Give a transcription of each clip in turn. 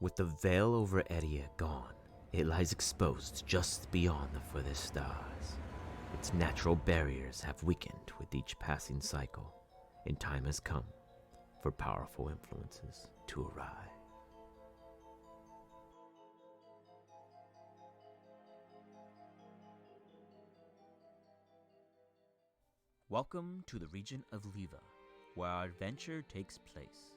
With the veil over Edia gone, it lies exposed just beyond the furthest stars. Its natural barriers have weakened with each passing cycle, and time has come for powerful influences to arrive. Welcome to the region of LIVA, where our adventure takes place.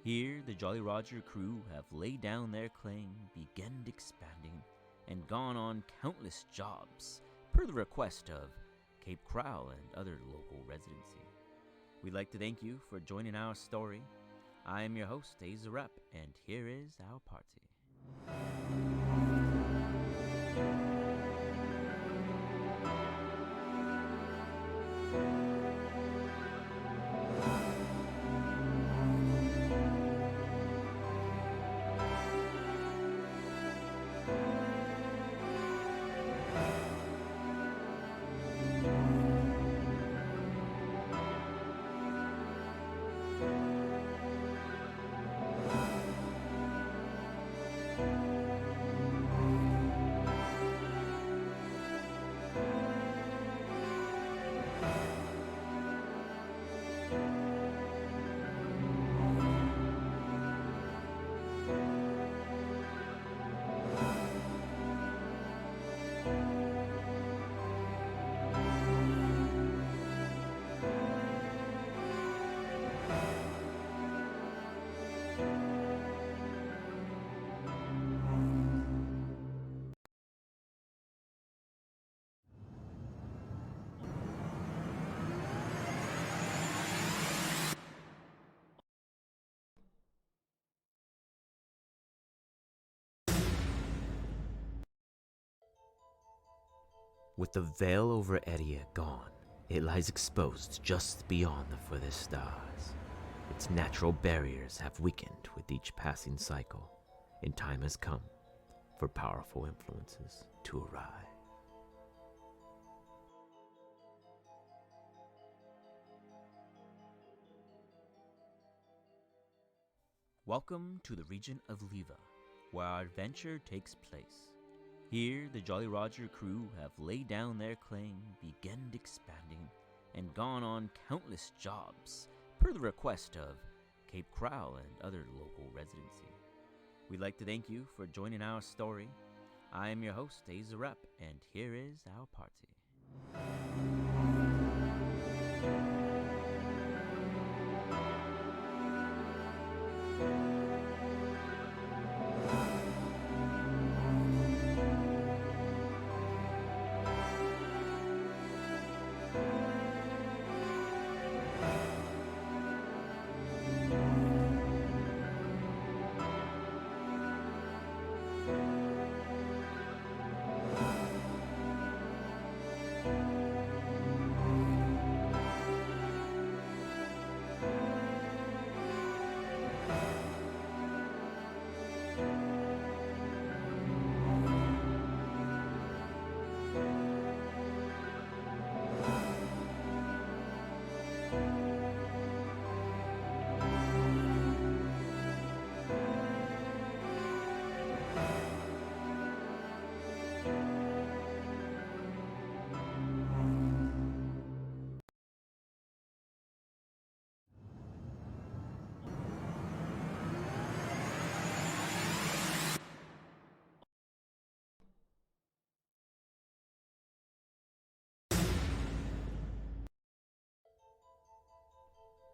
Here, the Jolly Roger crew have laid down their claim, begun expanding, and gone on countless jobs, per the request of Cape Crowell and other local residency. We'd like to thank you for joining our story. I am your host, Aza Rep, and here is our party. With the veil over Edia gone, it lies exposed just beyond the furthest stars. Its natural barriers have weakened with each passing cycle, and time has come for powerful influences to arrive. Welcome to the region of LIVA, where our adventure takes place. Here, the Jolly Roger crew have laid down their claim, begun expanding, and gone on countless jobs, per the request of Cape Crowell and other local residency. We'd like to thank you for joining our story. I am your host, Aza Rep, and here is our party.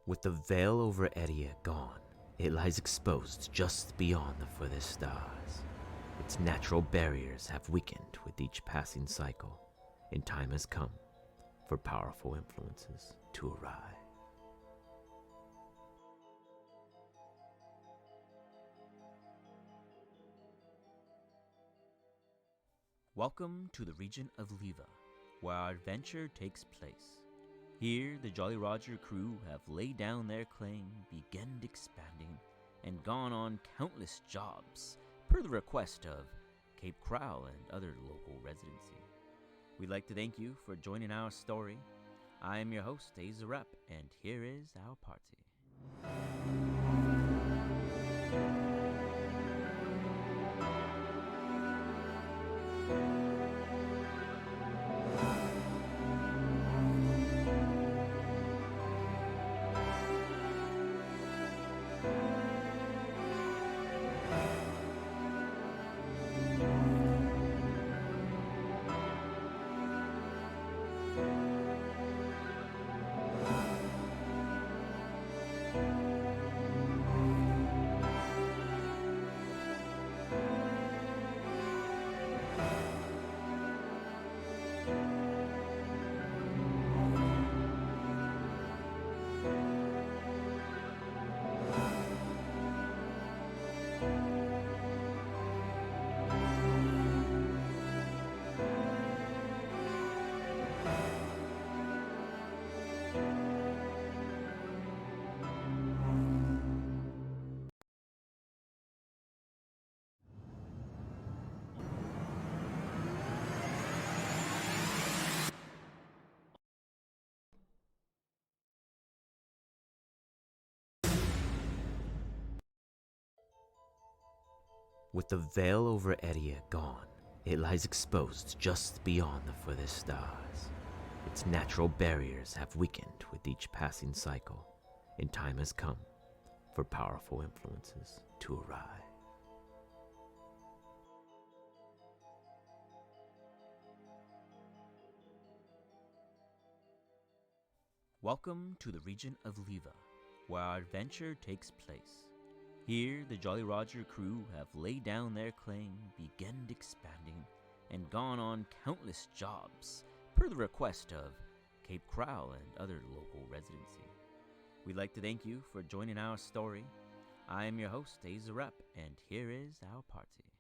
With the veil over Edia gone, it lies exposed just beyond the furthest stars. Its natural barriers have weakened with each passing cycle, and time has come for powerful influences to arrive. Welcome to the region of LIVA, where our adventure takes place. Here, the Jolly Roger crew have laid down their claim, begun expanding, and gone on countless jobs, per the request of Cape Crowell and other local residency. We'd like to thank you for joining our story. I am your host, Aza Rep, and here is our party. With the veil over Eria gone, it lies exposed just beyond the furthest stars. Its natural barriers have weakened with each passing cycle, and time has come for powerful influences to arrive. Welcome to the region of LIVA, where our adventure takes place. Here, the Jolly Roger crew have laid down their claim, begun expanding, and gone on countless jobs, per the request of Cape Crowell and other local residency. We'd like to thank you for joining our story. I am your host, Azarep, and here is our party.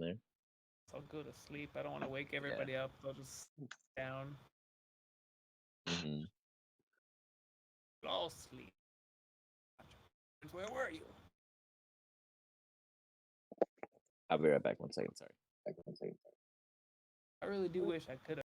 there. I'll go to sleep. I don't want to wake everybody up. I'll just sit down. Mm-hmm. But I'll sleep. Where were you? I'll be right back. 1 second. Sorry. I really do wish I could have.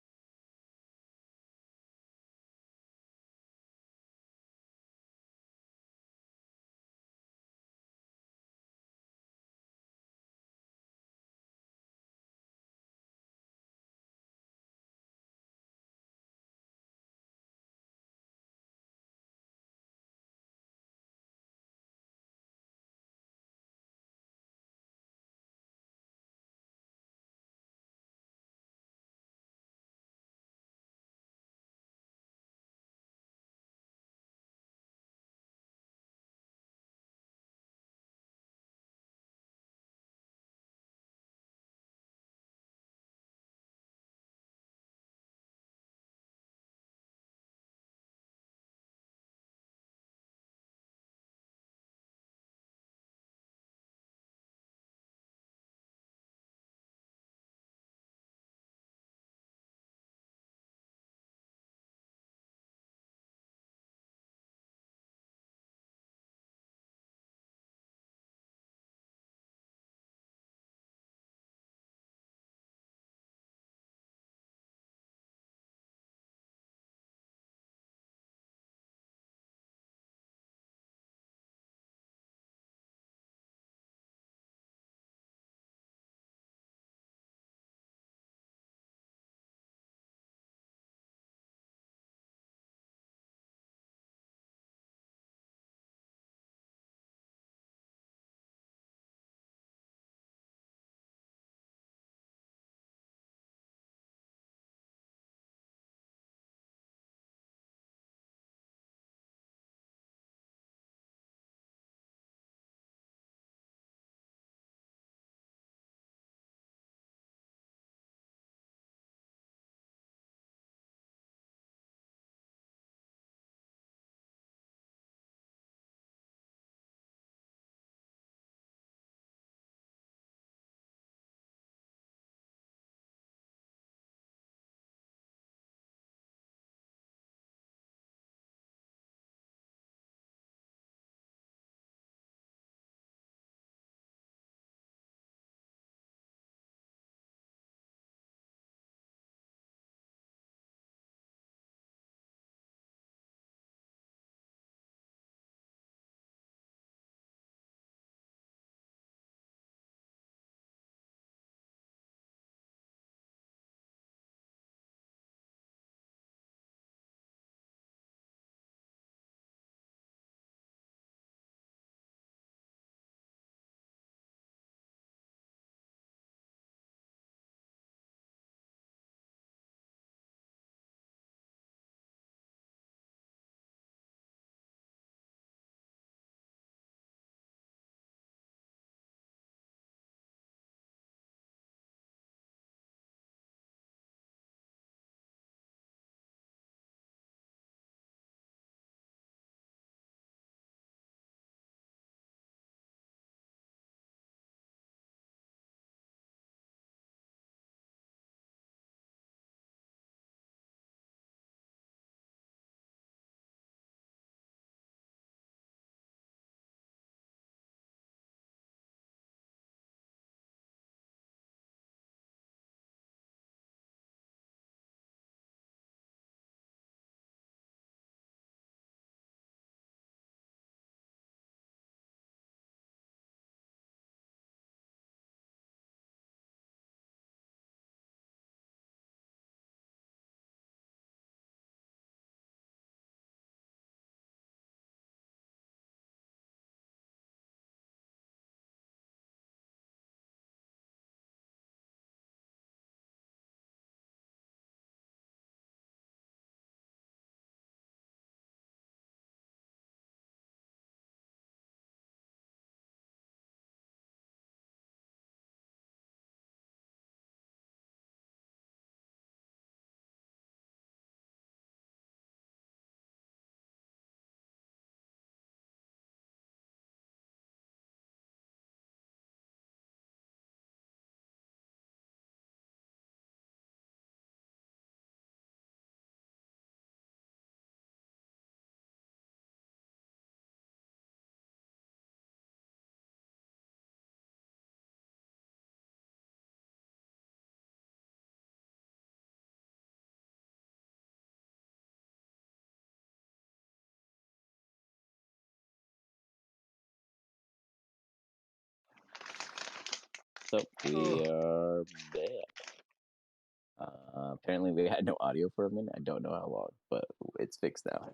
So we are back. Apparently we had no audio for a minute. I don't know how long, but it's fixed now.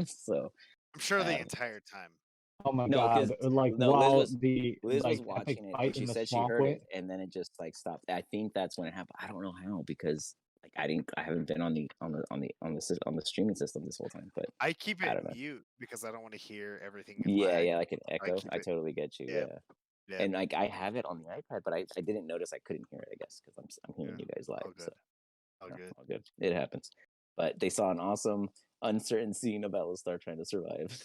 So I'm sure the Um, entire time. Oh my no, god! because Like no, while Liz the was epic watching it, fight and she in the said she swamp heard went. it, and then it just like stopped. I think that's when it happened. I don't know how because like I haven't been on the streaming system this whole time. But I keep I it don't know. mute because I don't want to hear everything. Yeah, like an I echo. keep I it. totally get you. Yeah. Yeah. And like I have it on the iPad, but I didn't notice I couldn't hear it. I guess because I'm hearing you guys live. All good. So All no, good. all good. It happens. But they saw an awesome, uncertain scene of Alistar trying to survive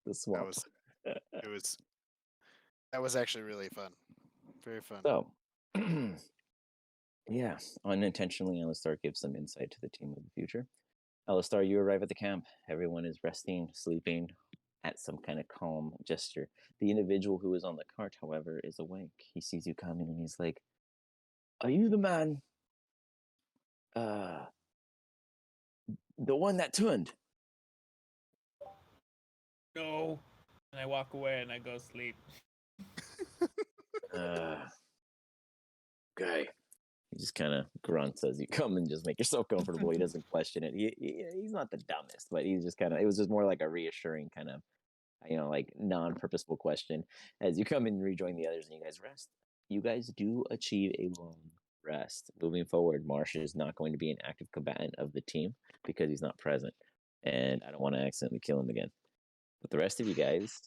the swamp. That was actually really fun. Very fun. So, yeah, unintentionally, Alistar gives some insight to the team of the future. Alistar, you arrive at the camp. Everyone is resting, sleeping, at some kind of calm gesture. The individual who is on the cart, however, is awake. He sees you coming and he's like, "Are you the man? The one that turned?" No. And I walk away and I go sleep. Okay. He just kind of grunts as you come and just make yourself comfortable. He doesn't question it. He's not the dumbest, but he's just kind of, it was just more like a reassuring kind of, like non-purposeful question. As you come and rejoin the others and you guys rest, you guys do achieve a long rest. Moving forward, Marsh is not going to be an active combatant of the team because he's not present. And I don't want to accidentally kill him again. But the rest of you guys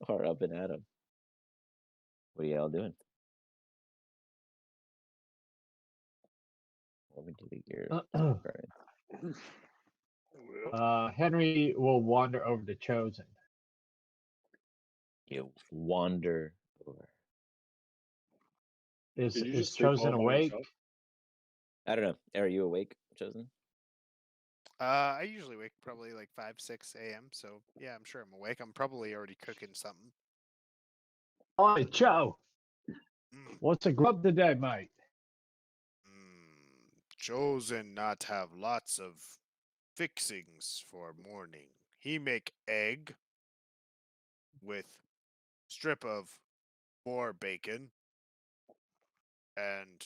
are up and at him. What are y'all doing? Let me delete your Henry will wander over to Chosen. You wander over. Is Did you is just sleep Chosen all by awake? yourself? I don't know. Are you awake, Chosen? I usually wake probably like 5, 6 a.m. So yeah, I'm sure I'm awake. I'm probably already cooking something. Hi, Cho. Mm. What's a grub today, mate? Chosen not have lots of fixings for morning. He make egg with strip of boar bacon and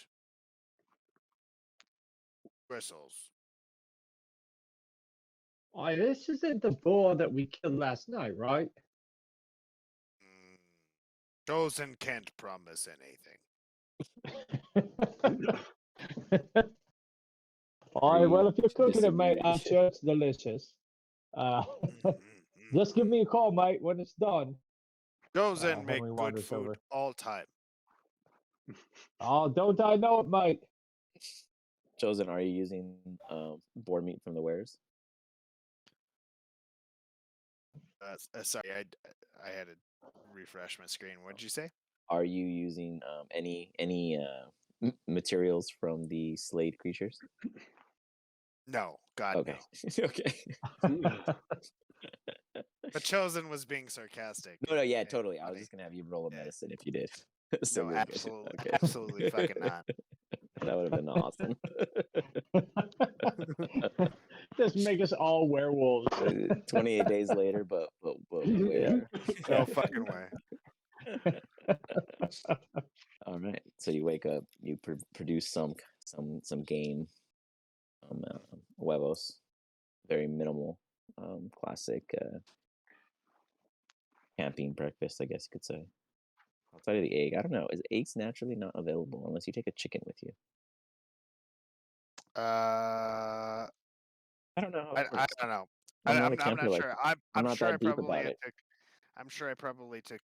bristles. Oh, this isn't the boar that we killed last night, right? Chosen can't promise anything. All right, well, if you're cooking it, mate, Disagree. I'm sure it's delicious. Just give me a call, mate, when it's done. Chosen make Henry good wanders food over. all time. Oh, don't I know it, mate? Chosen, are you using boar meat from the wares? Sorry, I had to refresh my screen. What did you say? Are you using any materials from the slayed creatures? No, God Okay. no. Okay. But Chosen was being sarcastic. No, yeah, and totally. I was funny. just gonna have you roll a Yeah. medicine if you did. So No, you're good. absolutely, Okay. absolutely fucking not. That would have been awesome. Just make us all werewolves. 28 days later, but where? No fucking way. All right. So you wake up, you produce some game, huevos, very minimal, classic camping breakfast, I guess you could say. Outside of the egg, I don't know. Is eggs naturally not available unless you take a chicken with you? I I don't know how it I works. don't know. I'm not a I'm camper not like sure. I'm I'm not sure that I deep probably about it. took. I'm sure I probably took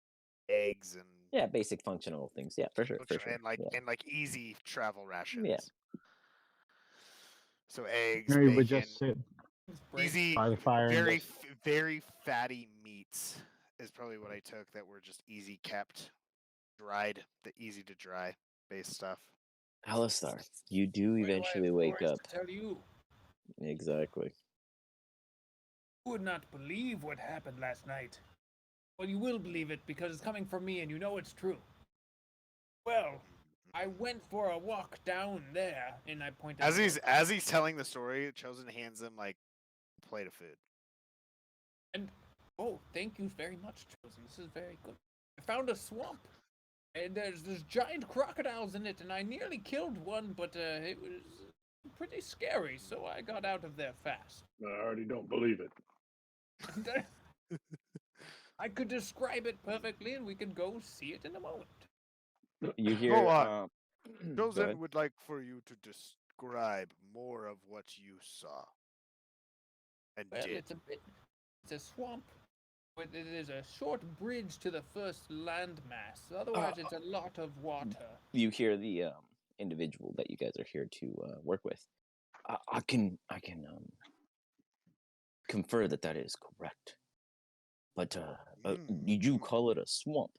eggs and Yeah, basic functional things. Yeah, for sure. and like easy travel rations. Yeah. So eggs, Henry would bacon, just sit easy, by the fire and very just... very fatty meats is probably what I took that were just easy kept, dried, the easy to dry based stuff. Alistar, you do eventually wake up. To tell you, Exactly. you would not believe what happened last night. Well, you will believe it because it's coming from me and you know it's true. Well, I went for a walk down there, and I pointed. As he's telling the story, Chosen hands him like a plate of food. And oh, thank you very much, Chosen. This is very good. I found a swamp. And there's giant crocodiles in it, and I nearly killed one, but it was pretty scary, so I got out of there fast. I already don't believe it. And, I could describe it perfectly, and we could go see it in a moment. You hear? Go on. Go ahead. Chosen would like for you to describe more of what you saw and Well, did. it's a swamp. But it is a short bridge to the first landmass. Otherwise, it's a lot of water. You hear the individual that you guys are here to work with. I can confer that is correct. But did you call it a swamp?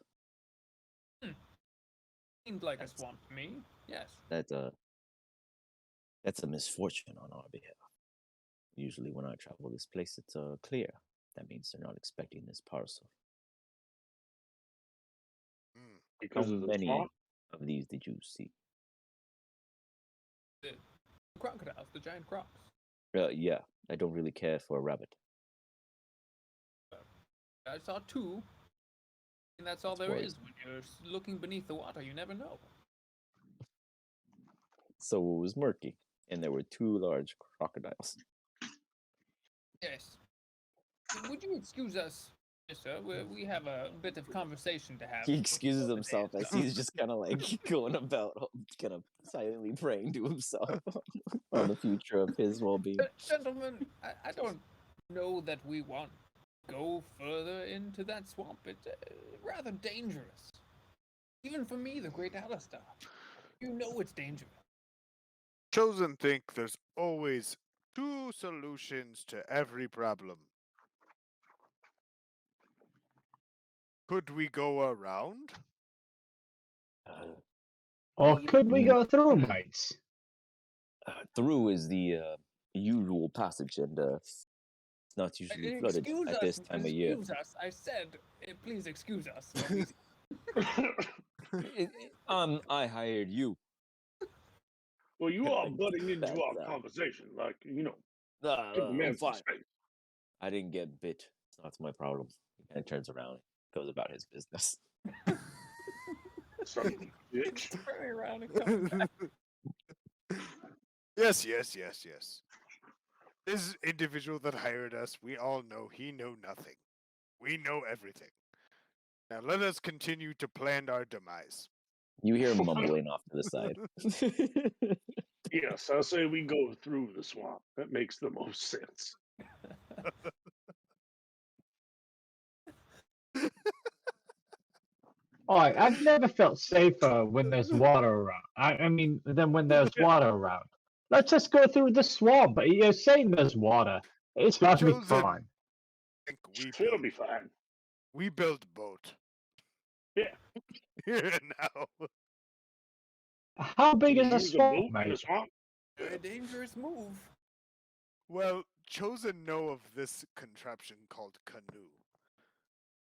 Seemed like a swamp to me. Yes. That's a misfortune on our behalf. Usually, when I travel this place, it's clear. That means they're not expecting this parcel. Because How of the many swamp? of these did you see? The crocodiles, the giant crocs. Yeah, I don't really care for a rabbit. I saw two. And that's all That's there worse. is. When you're looking beneath the water, you never know. So it was murky, and there were two large crocodiles. Yes. Would you excuse us, yes, sir? We have a bit of conversation to have. He excuses himself as Yes, he's just kind of like going about, kind of silently praying to himself on the future of his well-being. Gentlemen, I don't know that we want to go further into that swamp. It's rather dangerous. Even for me, the great Alistar. You know it's dangerous. Chosen think there's always two solutions to every problem. Could we go around? Or could we go through, mates? Through is the usual passage, and it's not usually flooded Excuse at us, this time of year. excuse us. I said, please excuse us. I hired you. Well, you are Like, butting into that's, our conversation, like, give a I'm man some fine. space. I didn't get bit. It's not my problem. He kind of turns around, goes about his business. Son of a bitch. Turning around and coming back. Yes. This individual that hired us, we all know he know nothing. We know everything. Now let us continue to plan our demise. You hear him mumbling off to the side. Yes, I say we go through the swamp. That makes the most sense. I've never felt safer when there's water around. I mean, than when there's water around. Let's just go through the swamp. You're saying there's water. It's got to be Chosen. fine. Think we It'll build, be fine. we build boat. Yeah. Here and now. How big is the Use a boat swamp, in the mate? swamp? A dangerous move. Well, Chosen know of this contraption called canoe.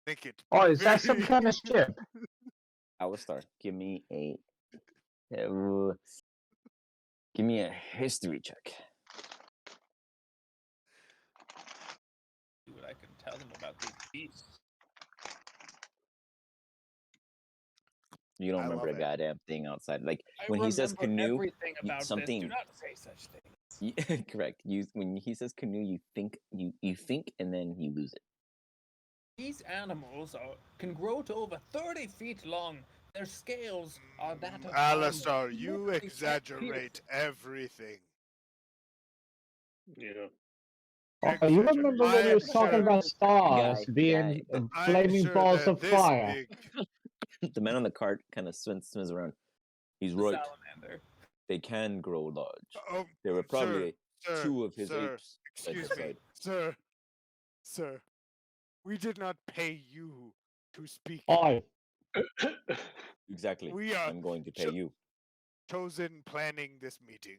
Think it. Oh, is that some very- kind of ship? Alistar, give me a history check. See what I can tell them about these beasts. You don't I remember a love it. goddamn thing outside. Like I when he says remember canoe, everything about something. this. Do not say such things. Correct. When he says canoe, you think, and then you lose it. These animals can grow to over 30 feet long. Their scales are that of Alistar, armor. you Literally can't exaggerate everything. Yeah. Oh, you remember when he was I'm talking sure- about stars Guy, being I'm flaming sure balls that of this fire? big- The man on the cart kind of swims around. He's The right. salamander. They can grow large. Oh, There were probably sir, two of his sir, apes. side by Excuse me, side. sir. We did not pay you to speak. Oh, Exactly. We are I'm going to pay cho- you. Chosen planning this meeting.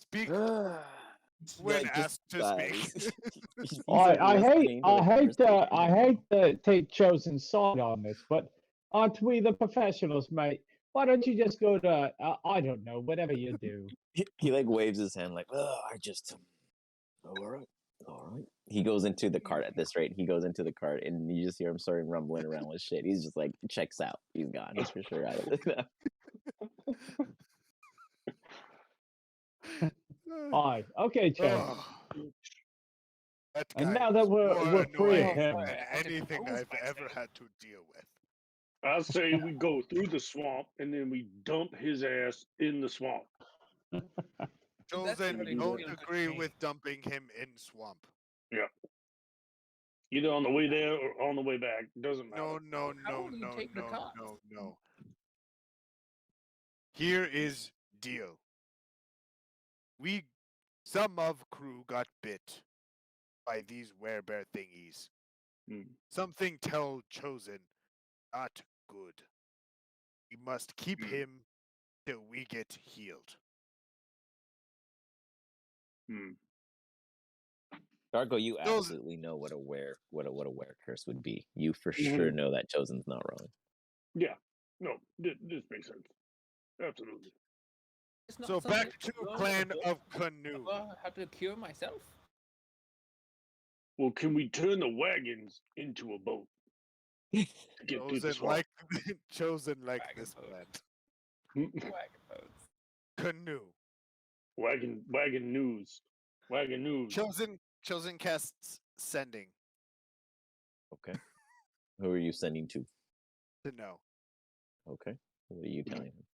Speak when Like, this asked to guy, speak. he's I like listening to the conversation. I hate to take Chosen's side on this, but aren't we the professionals, mate? Why don't you just go to I don't know, whatever you do. He like waves his hand like, oh, I just all right. He goes into the cart at this rate. He goes into the cart, and you just hear him starting rumbling around with shit. He's just like, checks out. He's gone. He's for sure out of it. Fine. Okay, Chad. Oh, that And guy now that is more we're free of annoying him, than anything I've ever had to deal with. I say we go through the swamp and then we dump his ass in the swamp. Chosen, already don't feels agree okay. with dumping him in swamp. Yeah. Either on the way there or on the way back. Doesn't matter. No, How will you take the cost? no. Here is deal. Some of crew got bit by these werebear thingies. Hmm. Something tell Chosen, not good. We must keep Hmm. him till we get healed. Hmm. Dargo, you Those- absolutely know what a wear curse would be. You for Mhm. sure know that Chosen's not wrong. Yeah. No, this makes sense. Absolutely. It's not So something back to I learned Clan before. of Canoe. How to cure myself? Well, can we turn the wagons into a boat to get through the Chosen swamp? like Chosen like Wagon this boat. plan. Wagon boats. Canoe. wagon news. Wagon news. Chosen casts sending Okay. Who are you sending to? to know. Okay. What are you telling him?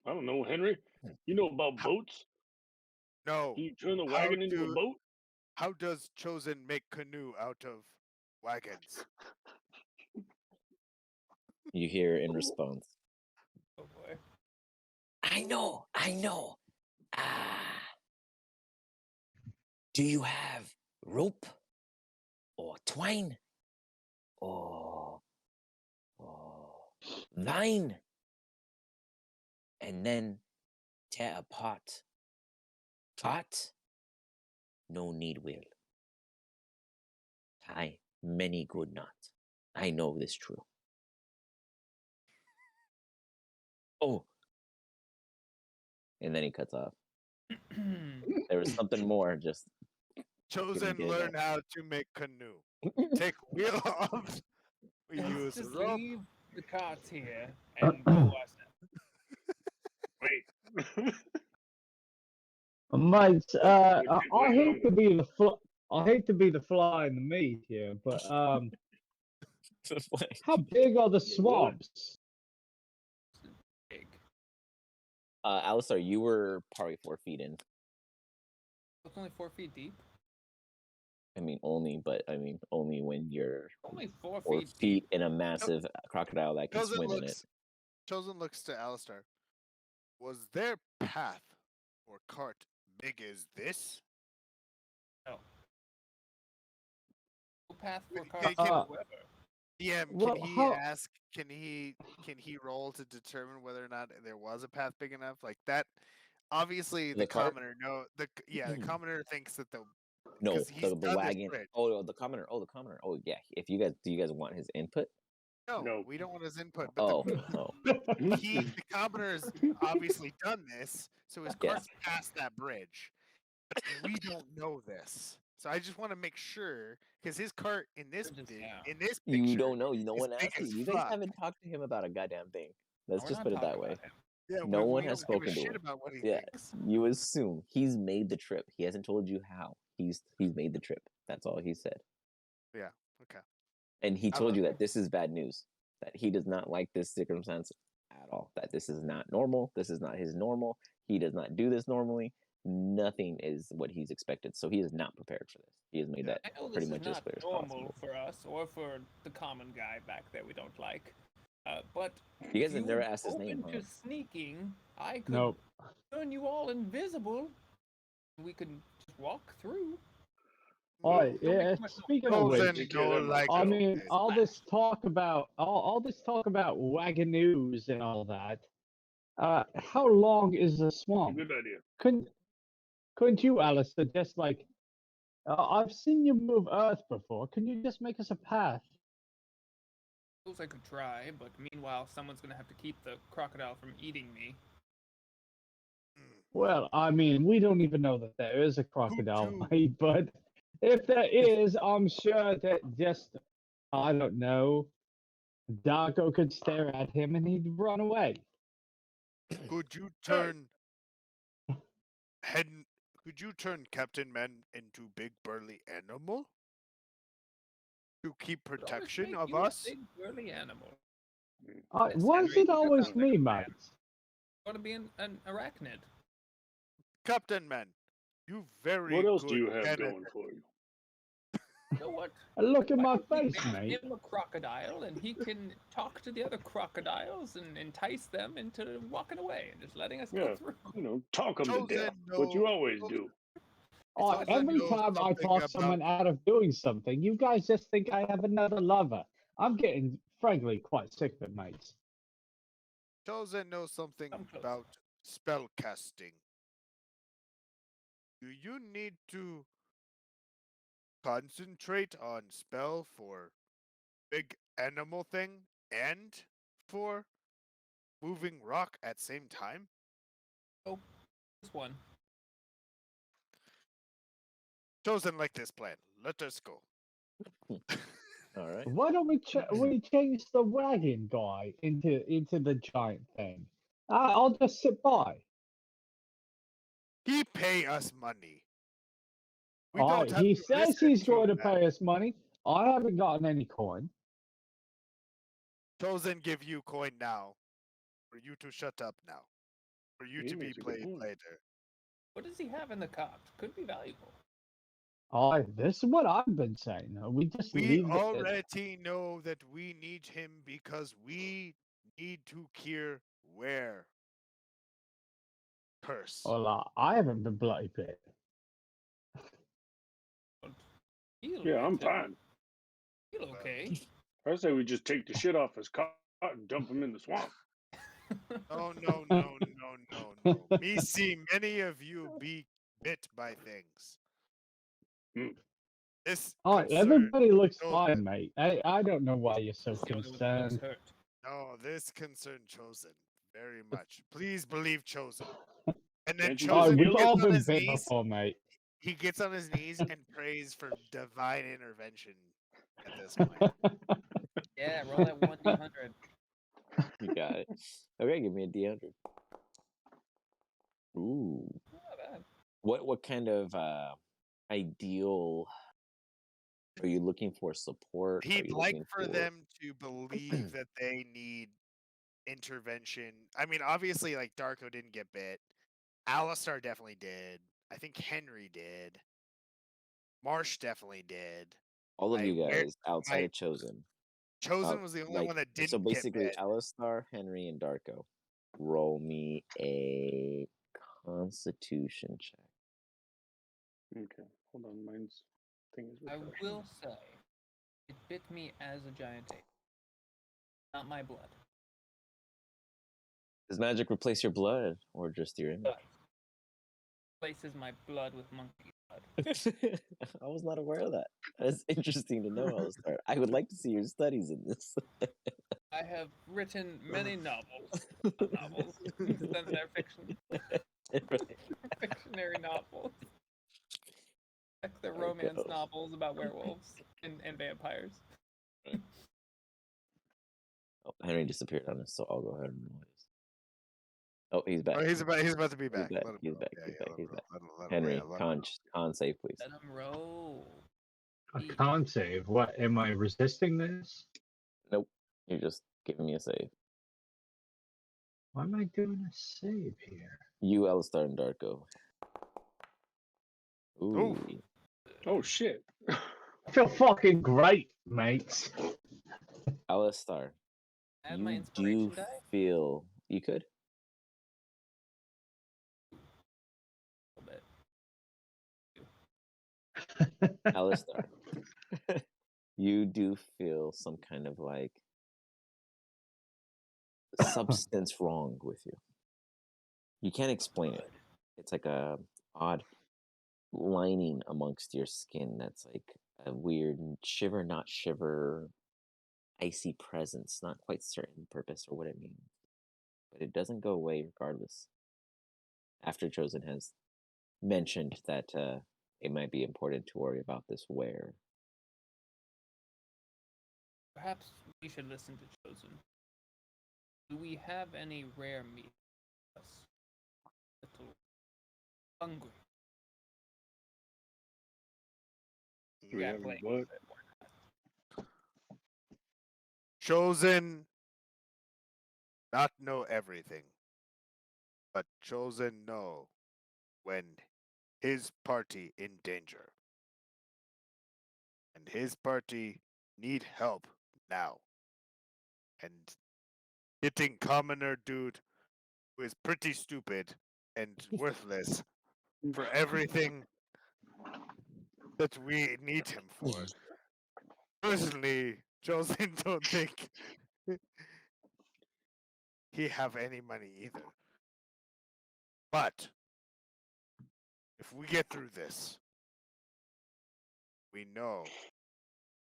I don't know, Henry. You know about boats? No. Can you turn the How wagon into a do- boat? How does Chosen make canoe out of wagons? You hear in response, Oh boy. I know. Ah. Do you have rope or twine or line? And then tear apart. Cart? No need will. Tie many good knots. I know this true. Oh. And then he cuts off. There was something more, just Chosen get learn that. how to make canoe. Take wheel off. We Let's use just rope. leave the carts here and go ourselves. Wait. Mate, Would I take way hate to longer. be I hate to be the fly in the meat here, but how big are the swamps? Big. Alistar, you were probably 4 feet in. It's only 4 feet deep. I mean, only when you're Only 4 4 feet feet deep. in a massive crocodile that can swim in it. Chosen looks to Alistar. Was their path or cart big as this? No. No path for Can- carts can- whatsoever. DM, Well, can he how- ask? Can he roll to determine whether or not there was a path big enough? Like that. Obviously, The the cart? commoner the commoner thinks that No, 'cause he's the done this wagon. bridge. The commoner. Oh, the commoner. Oh, yeah. If do you guys want his input? No. we don't want his input. But Oh, the commoner has obviously done this, so his Yeah. cart's past that bridge. But we don't know this, so I just want to make sure because his cart in this Bridge is down. picture, You don't know. No is one big asked you. as You guys fuck. haven't talked to him about a goddamn thing. Let's We're just not put it that talking way. about him. Yeah, No one we has don't give spoken a to shit him. about what he Yeah, thinks. you assume he's made the trip. He hasn't told you how. He's made the trip. That's all he said. Yeah. Okay. And he I told love you that this is bad news. That he does not like this circumstance at all. That this is not normal. This is not his normal. He does not do this normally. Nothing is what he's expected. So he is not prepared for this. He has made that I know pretty this is much as not clear as normal possible. for us or for the common guy back there we don't like. But You guys if have you never were asked his name, open huh? to sneaking, I could Nope. turn you all invisible. We could just walk through. Alright, Don't make yeah. too much noise. Speaking of Chosen which, Take care of that like I myself. mean, all this talk about waganoos and all that. How long is the swamp? Good idea. Couldn't you, Alistair, just like I've seen you move Earth before. Can you just make us a path? Suppose I could try, but meanwhile, someone's gonna have to keep the crocodile from eating me. Well, I mean, we don't even know that there is a crocodile, to- mate, but If there is, I'm sure that just, I don't know, Darko could stare at him and he'd run away. Could you turn head? Could you turn Captain Man into big burly animal to keep Would always protection make of you a us? big burly animal. Yes, Why is Henry, it you always sound like me, a man. mate? Want to be an arachnid? Captain Man, you very What else do good you have candidate. going for you? You know what? Look at Why my don't we face, make mate. him a crocodile and he can talk to the other crocodiles and entice them into walking away and just letting us go Yeah, through? talk them to death. Chosen What you no, always do. Chosen Every knows time I something talk about. someone out of doing something, you guys just think I have another lover. I'm getting, frankly, quite sick of it, mates. Chosen knows something Come close. about spell casting. Do you need to concentrate on spell for big animal thing and for moving rock at same time? Oh, this one. Chosen like this plan. Let us go. All right. Why don't we change the wagon guy into the giant thing? I'll just sit by. He pay us money. We don't have He to says listen he's going to that. pay us money. I haven't gotten any coin. Chosen give you coin now. For you to shut up now. For you He to be makes a good played point. later. What does he have in the cart? Could be valuable. This is what I've been saying. We just We leave it. already know that we need him because we need to cure where curse. Well, I haven't been bloody bit. He'll Yeah, I'm get it. fine. He'll okay. I say we just take the shit off his cart and dump him in the swamp. No, no, no, no, no, no. Me see many of you be bit by things. Hmm. This Everybody looks Chosen. fine, mate. I don't know why you're so The only one that looks concerned. hurt. No, this concern Chosen very much. Please believe Chosen. And then Can't you just Chosen We've feel all it? gets on been his bit knees. before, mate. He gets on his knees and prays for divine intervention at this point. Yeah, roll that 1d100. You got it. Okay, give me a D100. Ooh. Not bad. What kind of ideal are you looking for? Support? Are He'd you like looking for them to believe that they need intervention. I mean, obviously, like Darko didn't get bit. Alistar definitely did. I think Henry did. Marsh definitely did. all of Like, you where- guys outside my- of Chosen? Chosen was the only one that didn't So get basically, bit. Alistar, Henry, and Darko. Roll me a Constitution check. Okay, hold on. Mine's thing is I refreshing. will say, it bit me as a giant ape. Not my blood. Does magic replace your blood or just your image? Blood. Places my blood with monkey blood. I was not aware of that. That's interesting to know, Alistar. I would like to see your studies in this. I have written many novels. Not novels. Then they're fiction. Fictionary novels. Like the romance go. novels about werewolves and vampires. Oh, Henry disappeared on us, so I'll go ahead and roll his. Oh, he's back. Oh, he's about to be He's back. back. Let him He's roll. back. Yeah, He's yeah, back. let He's him back. roll, let him Henry, roll, let him con save, please. Let them roll. I can't save. What? Am I resisting this? Nope. You're just giving me a save. Why am I doing a save here? You, Alistar, and Darko. Ooh. Oh shit! I feel fucking great, mates. Alistar, I have my you inspiration do die. feel you could. A little bit. Alistar, you do feel some kind of like substance wrong with you. You can't explain it. It's like a odd lining amongst your skin that's like a weird shiver, not shiver, icy presence. Not quite certain purpose or what it means, but it doesn't go away regardless. After Chosen has mentioned that it might be important to worry about this where. Perhaps we should listen to Chosen. Do we have any rare meat? Us little hungry. Do we Yeah, have any playing what? with it. Chosen not know everything, but chosen know when his party in danger. And his party need help now. And getting commoner dude who is pretty stupid and worthless for everything that we need him for. Personally, Chosen don't think he have any money either. But if we get through this, we know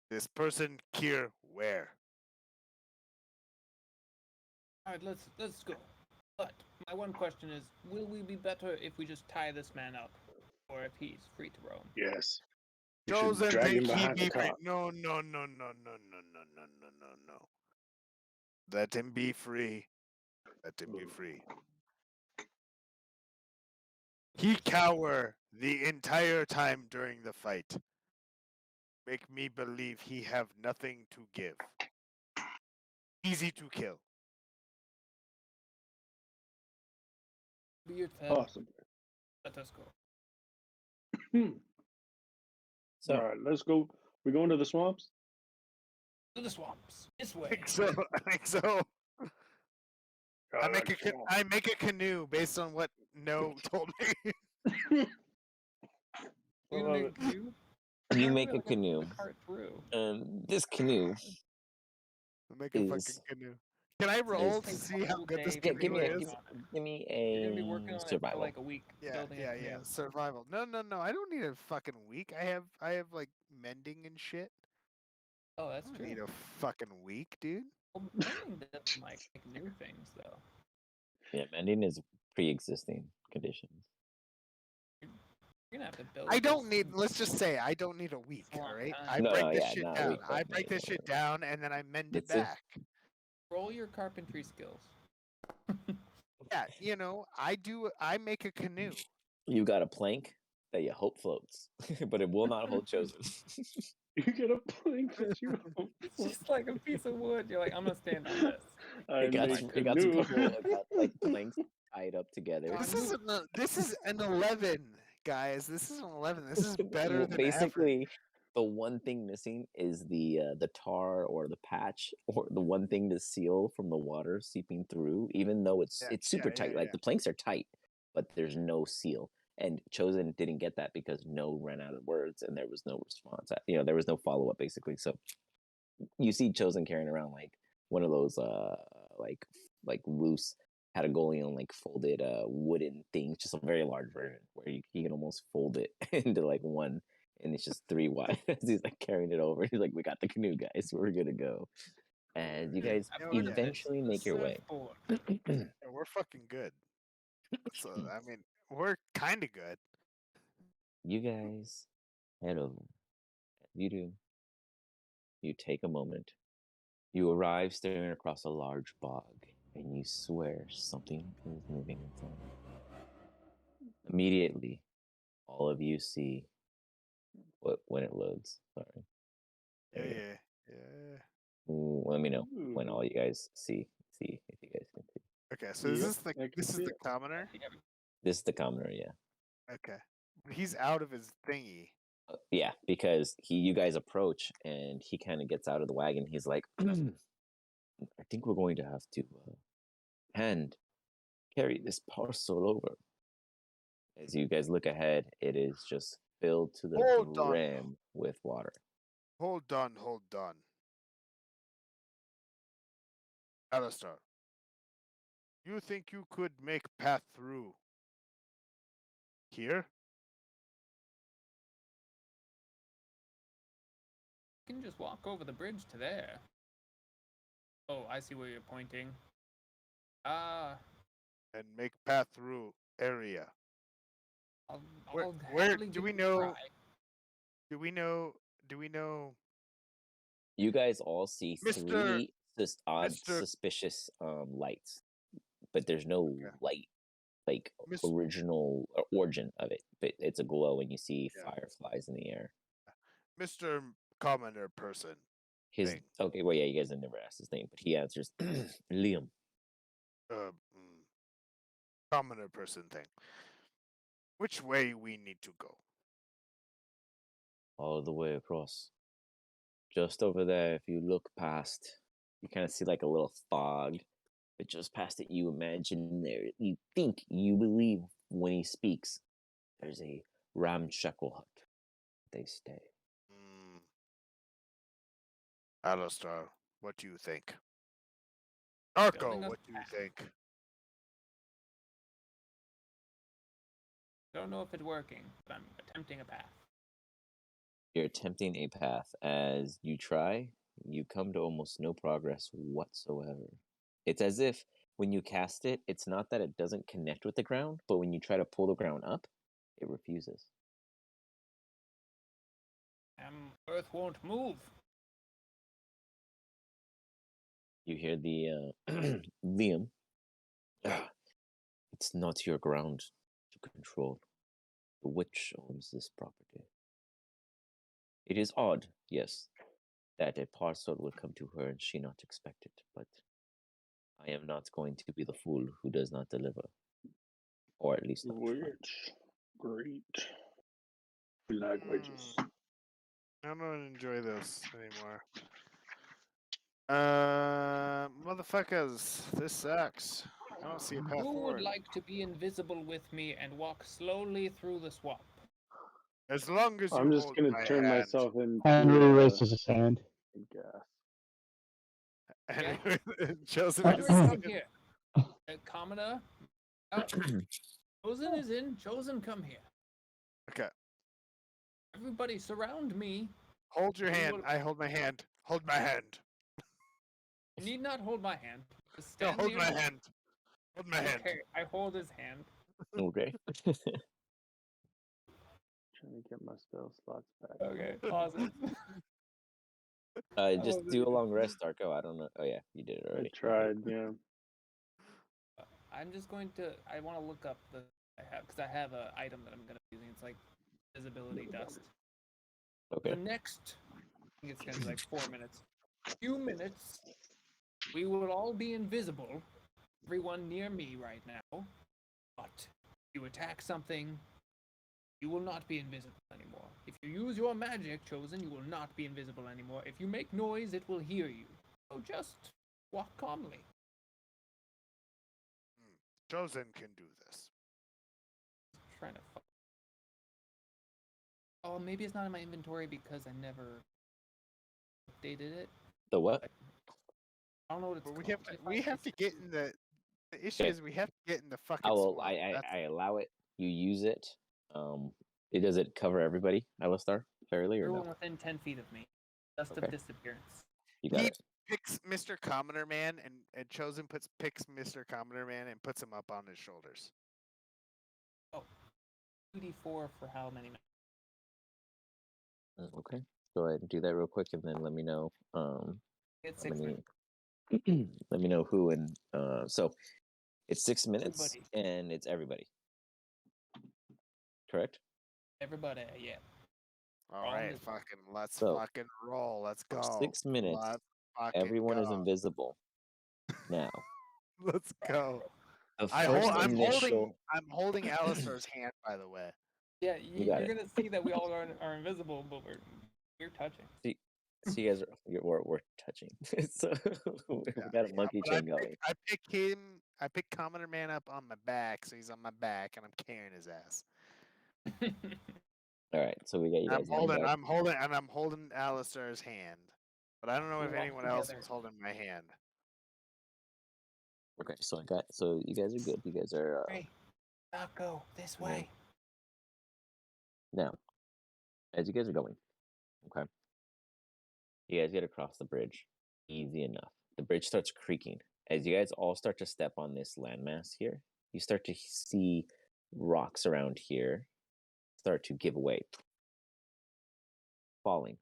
this person here where. All right, let's go. But my one question is, will we be better if we just tie this man up, or if he's free to roam? Yes. You should Chosen drag him think he behind the be free. car. No, no, no, no, no, no, no, no, no, no, no. Let him be free. Let him be free. He cower the entire time during the fight. Make me believe he have nothing to give. Easy to kill. Be it said, Awesome. let us go. All So right, let's go. We going to the swamps? To the swamps. This way. I think so. I make like I make a canoe based on what No told me. You I gonna love make it. a canoe? you How make are we a gonna put canoe. the cart through? This canoe I make a fucking is. canoe. Can I It's gonna roll to take see a how whole good this day Yeah, for you canoe to is? work on it. give me You're gonna be working on it for survival. like a week, Yeah, building a yeah. canoe. Survival. No, no, no. I don't need a fucking week. I have like mending and shit. Oh, I that's don't true. need a fucking week, dude. Well, mending doesn't like new things though. Yeah, mending is pre-existing conditions. You're gonna have to build. I don't this need. Let's just say I don't need a week. a long All right. time. I No, break no, this yeah, shit not a down. week, I but break this shit down and then I mend it Let's just- back. Roll your carpentry skills. Yeah, you know, I make a canoe. you got a plank that you hope floats, but it will not hold chosen. You get a plank that you don't It's just like a piece of wood. You're like, I'm gonna stand on this. I it got make it got a canoe. couple it got like planks tied up together. This is an 11, guys. This is an 11. This is better Well, than basically the one thing missing is the tar or the patch or the one thing to seal from the water seeping through, even though it's super tight. Like the planks are tight, but there's no seal. And Chosen didn't get that because No ran out of words and there was no response. There was no follow up basically. So you see Chosen carrying around like one of those like loose Patagonian like folded wooden things, just a very large version where he can almost fold it into like one, and it's just 3 wide. He's like carrying it over. He's like, "We got the canoe, guys. We're gonna go." And you guys I put it eventually as make your way. surfboard. Yeah, we're fucking good. So I mean, we're kind of good. You guys head over. You do. You take a moment. You arrive staring across a large bog, and you swear something is moving inside. Immediately, all of you see when it loads. Sorry. Yeah, There we go. yeah. Let me know when all you guys see if you guys can see. Okay, so Yep, is I can this is see the it. commoner? This is the commoner, yeah. Okay, he's out of his thingy. Yeah, because you guys approach and he kind of gets out of the wagon. He's like, I think we're going to have to hand carry this parcel over. As you guys look ahead, it is just filled to the Hold on. brim with water. Hold on. Alistar, you think you could make path through here? You can just walk over the bridge to there. Oh, I see where you're pointing. Ah, And make path through area. I'll, Where happily do give we it a know? try. Do we know? Do we know, You guys all see Mister three this odd, Mister suspicious lights, but there's no Yeah. light like Miss? original origin of it. But it's a glow, and you see Yeah. fireflies in the air. Mr. Commoner person. His Thing. okay, well, yeah, you guys have never asked his name, but he answers Liam. Commoner person thing. Which way we need to go? All the way across. Just over there, if you look past, you kind of see like a little fog. But just past it, you imagine there, you think, you believe when he speaks, there's a ramshackle hut. They stay. Alistair, what do you think? Building Arco, a what do you think? Don't know if it's working, but I'm attempting a path. You're attempting a path. As you try, you come to almost no progress whatsoever. It's as if when you cast it, it's not that it doesn't connect with the ground, but when you try to pull the ground up, it refuses. Earth won't move. You hear the Liam. It's not your ground to control. The witch owns this property. It is odd, yes, that a parcel will come to her and she not expect it, but I am not going to be the fool who does not deliver. Or at least not try. Which great. We like witches. I don't enjoy this anymore. Motherfuckers, this sucks. I don't see a path Who would forward. like to be invisible with me and walk slowly through the swamp? As long as you I'm just hold gonna my turn hand. myself into. Henry raises his hand. I guess. Anyway, Joseph Henry, is come here. Commoner. Chosen is in. Chosen, come here. Okay. Everybody surround me. Hold your We hand. will- I hold my hand. Hold my hand. You need not hold my hand. Just No, stand hold near my me. hand. Hold my hand. Okay, I hold his hand. Okay. Trying to get my spell slots back. Okay, pause it. Just Oh, do a man. long rest, Darko. I don't know. Oh yeah, you did it I already. Okay. tried, yeah. I'm just going to. I want to look up the. I have because I have an item that I'm going to be using. It's like visibility dust. Okay. The next, I think it's going to be like 4 minutes. Few minutes, we will all be invisible. Everyone near me right now. But if you attack something, you will not be invisible anymore. If you use your magic, Chosen, you will not be invisible anymore. If you make noise, it will hear you. So just walk calmly. Chosen can do this. Trying to. Oh, maybe it's not in my inventory because I never updated it. The what? I don't know what it's But called. we have to get in the issue Okay. is we have to get in the fucking I will. swamp. I allow it. You use it. Does it cover everybody, Alistar, fairly or Everyone no? within 10 feet of me. Dust Okay. of disappearance. You got He it. picks Mr. Commoner Man and Chosen picks Mr. Commoner Man and puts him up on his shoulders. 2d4 for how many minutes? Okay. Go ahead and do that real quick, and then let me know. It's Let 6 minutes. me let me know who and so it's 6 minutes Everybody. and it's everybody. Correct? Everybody, yeah. All All right, invisible. let's So, fucking roll. Let's For go. 6 minutes, Let's fucking everyone is go. invisible. Now, Let's go. the first initial. I'm holding Alistair's hand, by the way. Yeah, You got you're it. gonna see that we all are invisible, but we're touching. So you guys we're touching. So we got a monkey But chain going. I pick Commoner Man up on my back, so he's on my back, and I'm carrying his ass. All right, so we got you guys. I'm holding Alistair's hand, but I don't know We if walk anyone else together. was holding my hand. Okay, so you guys are good. You guys are Hey, not go this Yeah. way. now as you guys are going. Okay, you guys get across the bridge easy enough. The bridge starts creaking as you guys all start to step on this landmass here. You start to see rocks around here start to give way, falling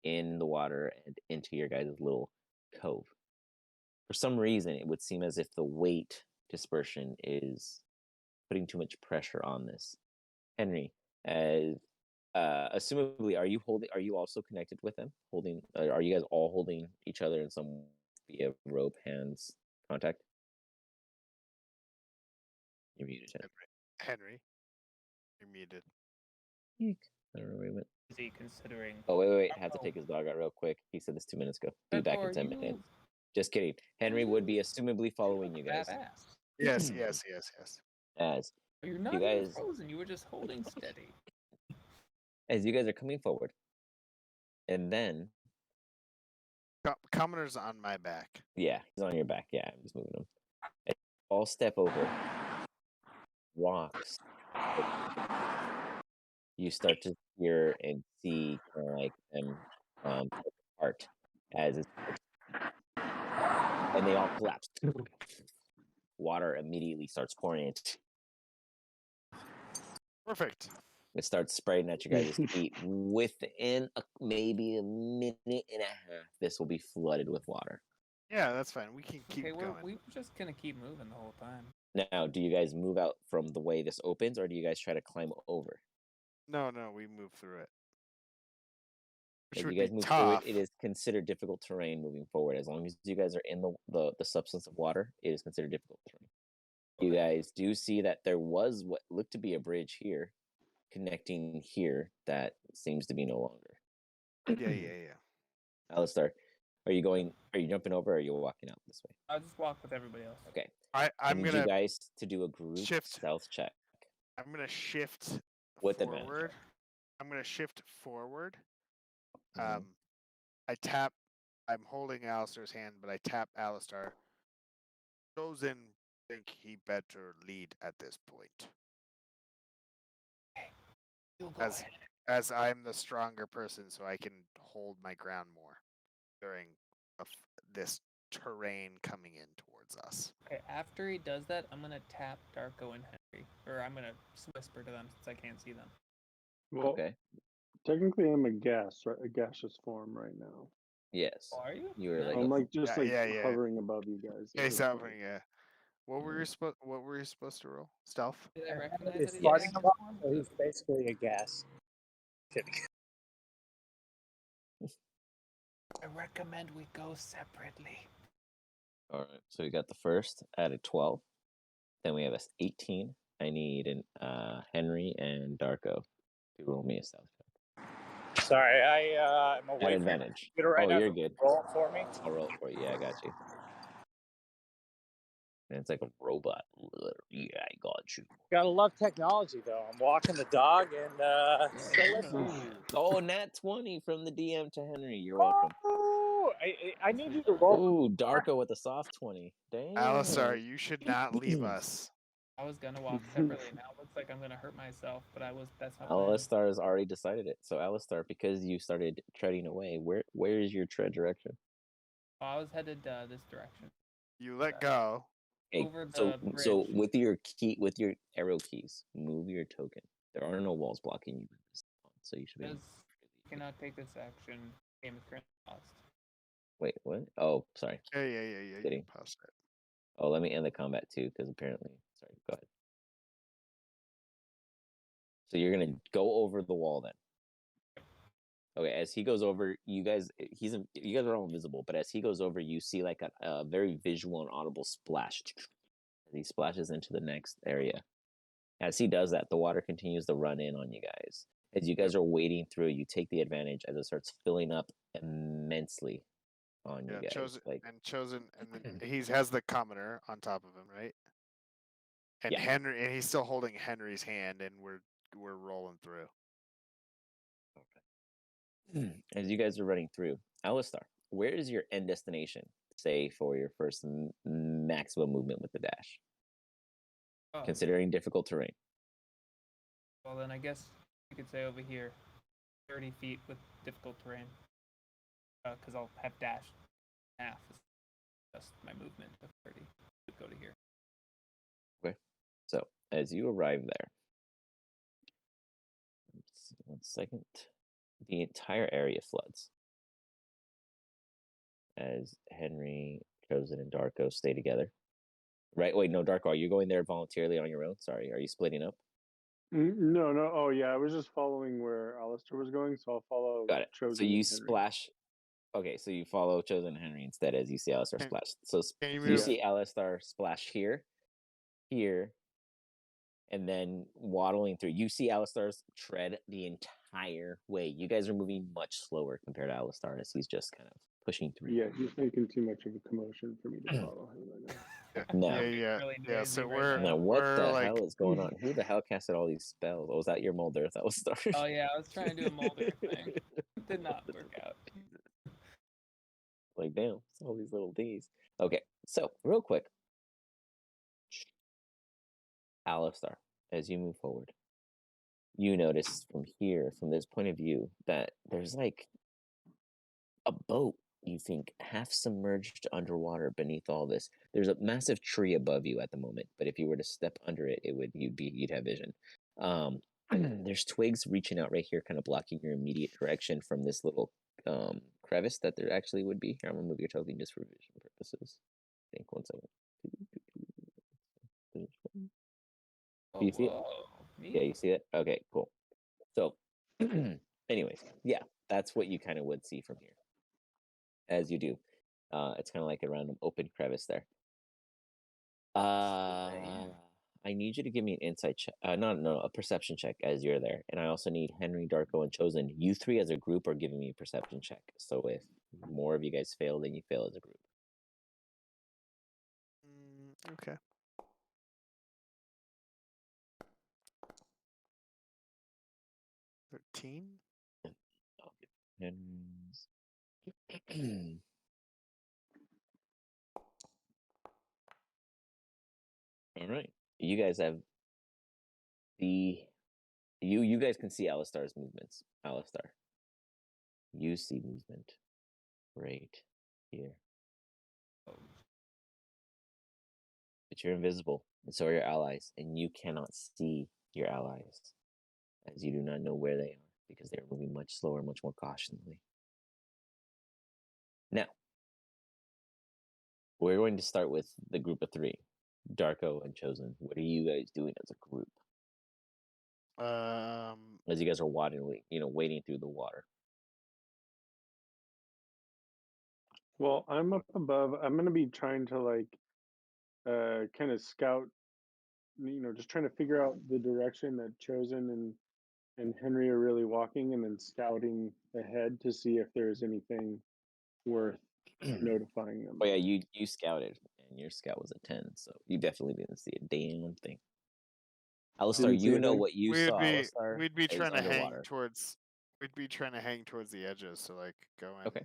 in the water and into your guys' little cove. For some reason, it would seem as if the weight dispersion is putting too much pressure on this. Henry, as assumably, are you also connected with them? Are you guys all holding each other in some via rope, hands, contact? You're muted, Henry, you're muted. I don't know where he went. Is he considering? Oh, wait. Had to take his dog out real quick. He said this 2 minutes ago. Be back in 10 minutes. Just kidding. Henry would be assumably following you guys. Badass. Yes. As You're not you even guys, frozen. You were just holding steady. as you guys are coming forward, and then Commoner's on my back. yeah, he's on your back. Yeah, I'm just moving him. And all step over rocks. You start to hear and see kind of like them apart as it's, and they all collapse. Water immediately starts pouring in. Perfect. It starts spraying at your guys' feet. Within maybe a minute and a half, this will be flooded with water. Yeah, that's fine. We can keep going. We're just gonna keep moving the whole time. Now, do you guys move out from the way this opens, or do you guys try to climb over? No, we move through it. Which If would you guys be move tough. through it, it is considered difficult terrain moving forward. As long as you guys are in the substance of water, it is considered difficult terrain. You guys do see that there was what looked to be a bridge here, connecting here, that seems to be no longer. Yeah. Alistair, are you jumping over, or are you walking out this way? I'll just walk with everybody else. Okay. I'm I need gonna you guys to do a group shift. stealth check. I'm gonna shift With forward. advantage. I'm gonna shift forward. Mhm. I tap. I'm holding Alistair's hand, but I tap Alistair. Chosen think he better lead at this point. You'll go ahead. As I'm the stronger person, so I can hold my ground more during this terrain coming in towards us. Okay, after he does that, I'm gonna tap Darko and Henry, or I'm gonna whisper to them since I can't see them. Well, Okay. technically, I'm a gaseous form right now. Yes. Oh, are you? You were like I'm like just Yeah. hovering above you guys. Okay, at this so point. yeah. What were you supposed to roll? Stealth? Did I recognize He's that he's farting gaseous a lot, form? so he's basically a gas. Kidding. I recommend we go separately. All right. So we got the first at a 12. Then we have a 18. I need an Henry and Darko to roll me a stealth check. Sorry, I'm At away from the advantage. computer right Oh, now. you're so good. Roll it for me. I'll roll it for you. Yeah, I got you. And it's like a robot. Yeah, I got you. Gotta love technology, though. I'm walking the dog and still listening. Oh, nat 20 from the DM to Henry. You're welcome. Oh, I need you to roll. Ooh, Darko with a soft 20. Damn. Alistair, you should not leave us. I was gonna walk separately. Now it looks like I'm gonna hurt myself, but that's my plan. Alistair has already decided it. So Alistair, because you started treading away, where is your tread direction? I was headed this direction. You let go. Okay, Over the so bridge. with your arrow keys, move your token. There are no walls blocking you in this one, so you should be. Because you cannot take this action. Game is currently lost. Wait, what? Oh, sorry. Yeah. Kidding. You paused it. Oh, let me end the combat too, because apparently, sorry. Go ahead. So you're gonna go over the wall then. Okay, as he goes over, you guys are all invisible, but as he goes over, you see like a very visual and audible splash. As he splashes into the next area. As he does that, the water continues to run in on you guys. As you guys are wading through, you take the advantage as it starts filling up immensely on you guys. Chosen, and then he has the commoner on top of him, right? And Yeah. Henry, and he's still holding Henry's hand, and we're rolling through. As you guys are running through, Alistar, where is your end destination? Say for your first maximum movement with the dash, considering difficult terrain. Well, then I guess you could say over here, 30 feet with difficult terrain. Because I'll have dashed half. Just my movement of 30 would go to here. Okay. So as you arrive there, 1 second. The entire area floods as Henry, Chosen, and Darko stay together. Right? Wait, no, Darko, are you going there voluntarily on your own? Sorry, are you splitting up? No, no. Oh, yeah. I was just following where Alistair was going, so I'll follow Got it. Chosen So you and Henry. splash. Okay, so you follow Chosen and Henry instead as you see Alistar Can- splash. So Can you you move? see Alistar splash here, here, and then waddling through. You see Alistar's tread the entire way. You guys are moving much slower compared to Alistar as he's just kind of pushing through. Yeah, he's making too much of a commotion for me to follow him right now. No. Yeah. Really Yeah. noisy So right we're Now, what we're the like hell is going on? Who the hell casted all these spells? Oh, was that your Mulder? That was Star. Oh yeah, I was trying to do a Mulder thing. Did not work out. Like, damn, it's all these little D's. Okay, so real quick, Alistar, as you move forward, you notice from here, from this point of view, that there's like a boat, you think, half submerged underwater beneath all this. There's a massive tree above you at the moment, but if you were to step under it, you'd have vision. There's twigs reaching out right here, kind of blocking your immediate direction from this little crevice that there actually would be. Here, I'm gonna move your token just for vision purposes. I think 1 second. Do you see it? Yeah, you see it? Okay, cool. So, anyways, yeah, that's what you kind of would see from here. As you do. It's kind of like a random open crevice there. I need you to give me an insight check. No, a perception check as you're there. And I also need Henry, Darko, and Chosen. You three as a group are giving me a perception check. So if more of you guys fail, then you fail as a group. okay. $13. I'll give Henry's. All right. You guys have you guys can see Alistar's movements. Alistar. You see movement right here. But you're invisible, and so are your allies, and you cannot see your allies, as you do not know where they are, because they are moving much slower, much more cautiously. Now, we're going to start with the group of three. Darko and Chosen. What are you guys doing as a group? As you guys are wading through the water. Well, I'm up above. I'm going to be trying to kind of scout, just trying to figure out the direction that Chosen and Henry are really walking, and then scouting ahead to see if there's anything worth notifying them. Oh yeah, you scouted, and your scout was a 10, so you definitely didn't see a damn thing. Alistar, Didn't see you a know thing? what you saw, Alistar, We'd be is trying to underwater. hang towards the edges, so like go in. Okay.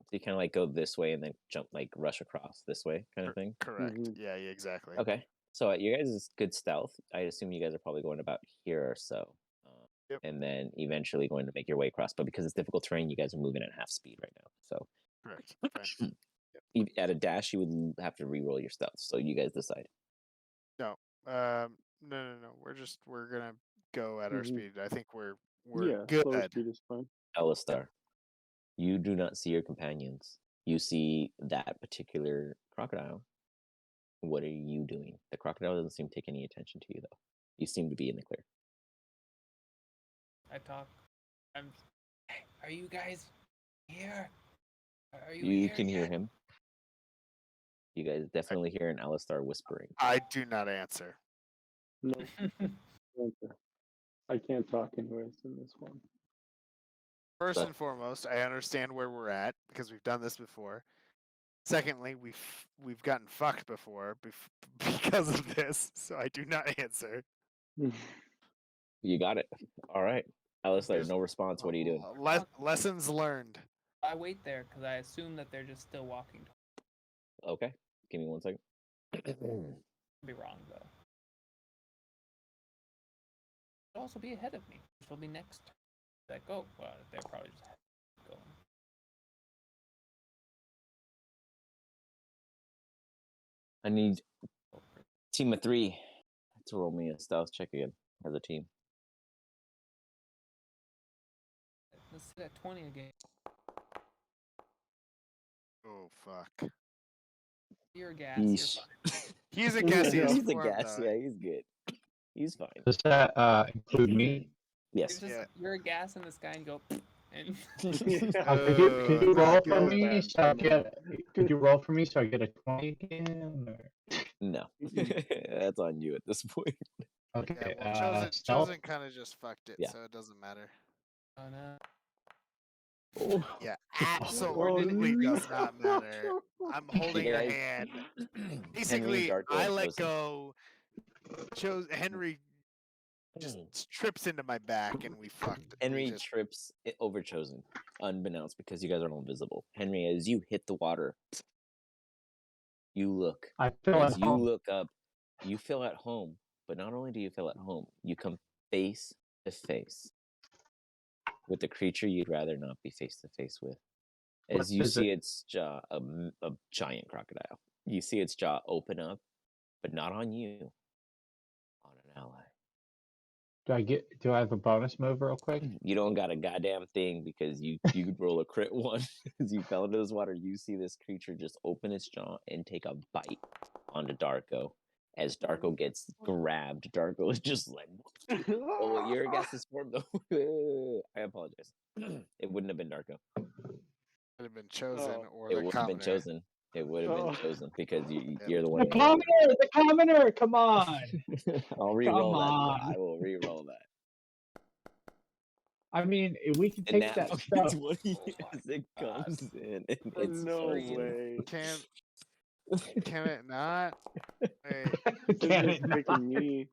So you kind of like go this way and then jump, like rush across this way kind of thing? Correct. Mhm. Yeah, exactly. Okay. So at you guys' good stealth, I assume you guys are probably going about here or so. Yep. And then eventually going to make your way across. But because it's difficult terrain, you guys are moving at half speed right now. So Correct. Fine. at a dash, you would have to re-roll your stealth. So you guys decide. No. No. We're gonna go at our Mhm. speed. I think we're Yeah, good. slower speed is fine. Alistar, you do not see your companions. You see that particular crocodile. What are you doing? The crocodile doesn't seem to take any attention to you, though. You seem to be in the clear. I talk. Hey, are you guys here? Are you You here can hear yet? him. You guys definitely hear an Alistar whispering. I do not answer. No, answer. I can't talk anyways in this one. First But- and foremost, I understand where we're at because we've done this before. Secondly, we've gotten fucked before because of this, so I do not answer. You got it. All right. Alistar, There's- no response. What are you doing? Lessons learned. I wait there because I assume that they're just still walking. Okay. Give me 1 second. Could be wrong though. Could also be ahead of me. She'll be next. Like, oh, well, they're probably just going. I need team of 3 to roll me a stealth check again as a team. Let's sit at 20 again. Oh fuck. You're a gas. You're Yeesh. fine. He's a Yeah, gaseous He's a form, gas. though. Yeah, he's good. He's fine. Does that include me? Yes. You're a gas in the sky and go. And Could you roll not for good. me bad, so I Simon. get? Could you roll for me so I get a 20 again? Or... No, that's on you at this point. Okay. Yeah, well, Stealth. Chosen kind of just fucked it, Yeah. so it doesn't matter. oh no. Oh, Yeah, Oh, absolutely does not matter. I'm holding your guys- hand. Henry, Basically, Darko, I and let Chosen. go. Henry just trips into my back, and we fucked. Henry trips over Chosen, unbeknownst, because you guys are all invisible. Henry, as you hit the water, you look. I feel As at you home. look up, you feel at home. But not only do you feel at home, you come face to face with the creature you'd rather not be face to face with. As What you is see its jaw, a giant crocodile. You see its jaw open up, but not on you, on an ally. Do I have a bonus move real quick? You don't got a goddamn thing because you could roll a crit one. As you fell into this water, you see this creature just open its jaw and take a bite onto Darko. As Darko gets grabbed, Darko is just like, "Oh, your guess is formed though." I apologize. It wouldn't have been Darko. Would have been Chosen Oh. or It the would have been commoner. Chosen. It would have been Oh. Chosen because you're the The one. commoner, come on! I'll re-roll Come that. on. I will re-roll that. I mean, we can And take that that fucking stuff. 20 as it comes in. And it's No freaking- way. Can it not? Wait. It's Can just it not? taking me.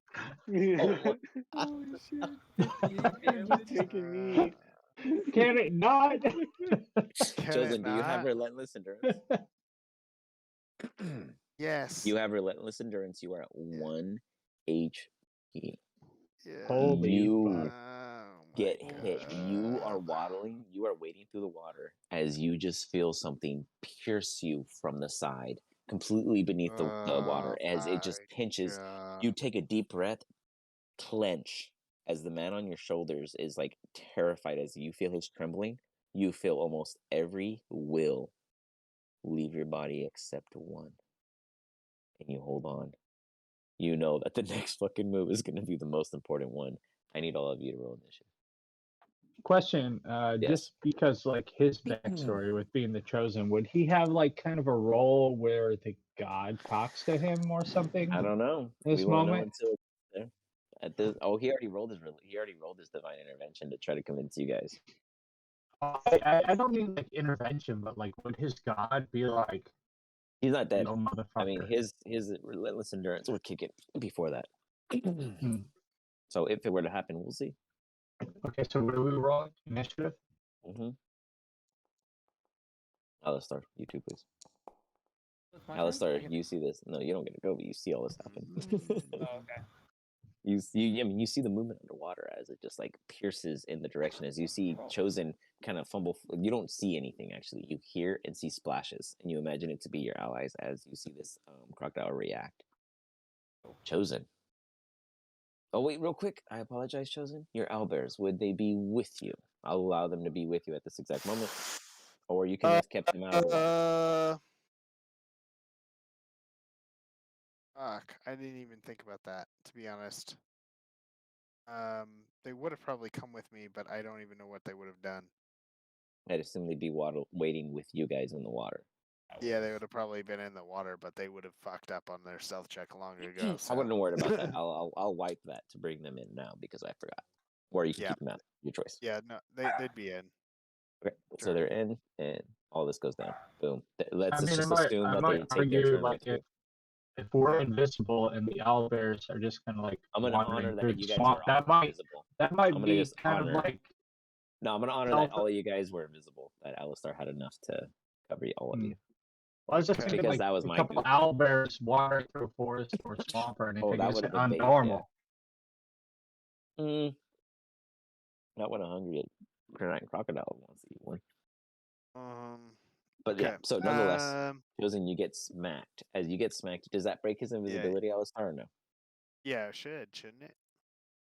Oh, Holy shit. 58 It's just damage. taking me. Can it not? Can Chosen, it do you have not? relentless endurance? Yes. You have relentless endurance. You are at 1 HP. Yeah. Holy You fuck. get hit. You are waddling. You are wading through the water as you just feel something pierce you from the side, completely beneath the water, as it just pinches. You take a deep breath, clench, as the man on your shoulders is like terrified as you feel his trembling. You feel almost every will leave your body except one. And you hold on. You know that the next fucking move is going to be the most important one. I need all of you to roll initiative. Question, Yes. just because like his backstory with being the chosen, would he have like kind of a role where the god talks to him or something? I don't know. This We won't know moment? until there. At this, he already rolled his divine intervention to try to convince you guys. I don't mean like intervention, but like would his god be like, He's not dead. "Yo, motherfucker"? I mean, his relentless endurance would kick it before that. So if it were to happen, we'll see. Okay, so what do we roll? Initiative? Mm-hmm. Alistar, you too, please. It's my turn? Alistar, I get- you see this? No, you don't get to go, but you see all this happen. Oh, okay. You see the movement underwater as it just like pierces in the direction as you see Chosen kind of fumble. You don't see anything actually. You hear and see splashes, and you imagine it to be your allies as you see this crocodile react. Chosen. Oh wait, real quick. I apologize, Chosen. Your owlbears, would they be with you? I'll allow them to be with you at this exact moment, or you can have kept them out of the water. Fuck, I didn't even think about that, to be honest. They would have probably come with me, but I don't even know what they would have done. I'd assume they'd be waiting with you guys in the water. Yeah, they would have probably been in the water, but they would have fucked up on their stealth check long ago. I wouldn't have worried about that. I'll wipe that to bring them in now because I forgot. Or you can keep them out. Your choice. Yeah, no, they'd be in. Okay, so they're in, and all this goes down. Boom. Let's I mean, just I assume that might they take their argue turn like with you. if we're invisible and the owlbears are just kind of like I'm gonna wandering honor through that the you guys swamp, are all invisible. that might I'm gonna be just kind honor. of like. No, I'm gonna honor that all of you guys were invisible. That Alistar had enough to cover all of you. Well, I was just Okay. thinking Because like that was a my couple goof. owlbears wandering through a forest or swamp or anything that is would've been bait, unnormal. Not when a hungry giant crocodile wants to eat one. But okay. yeah, so nonetheless, Chosen, you get smacked. As you get smacked, does that break his invisibility, Alistar, or no? Yeah, it should, shouldn't it?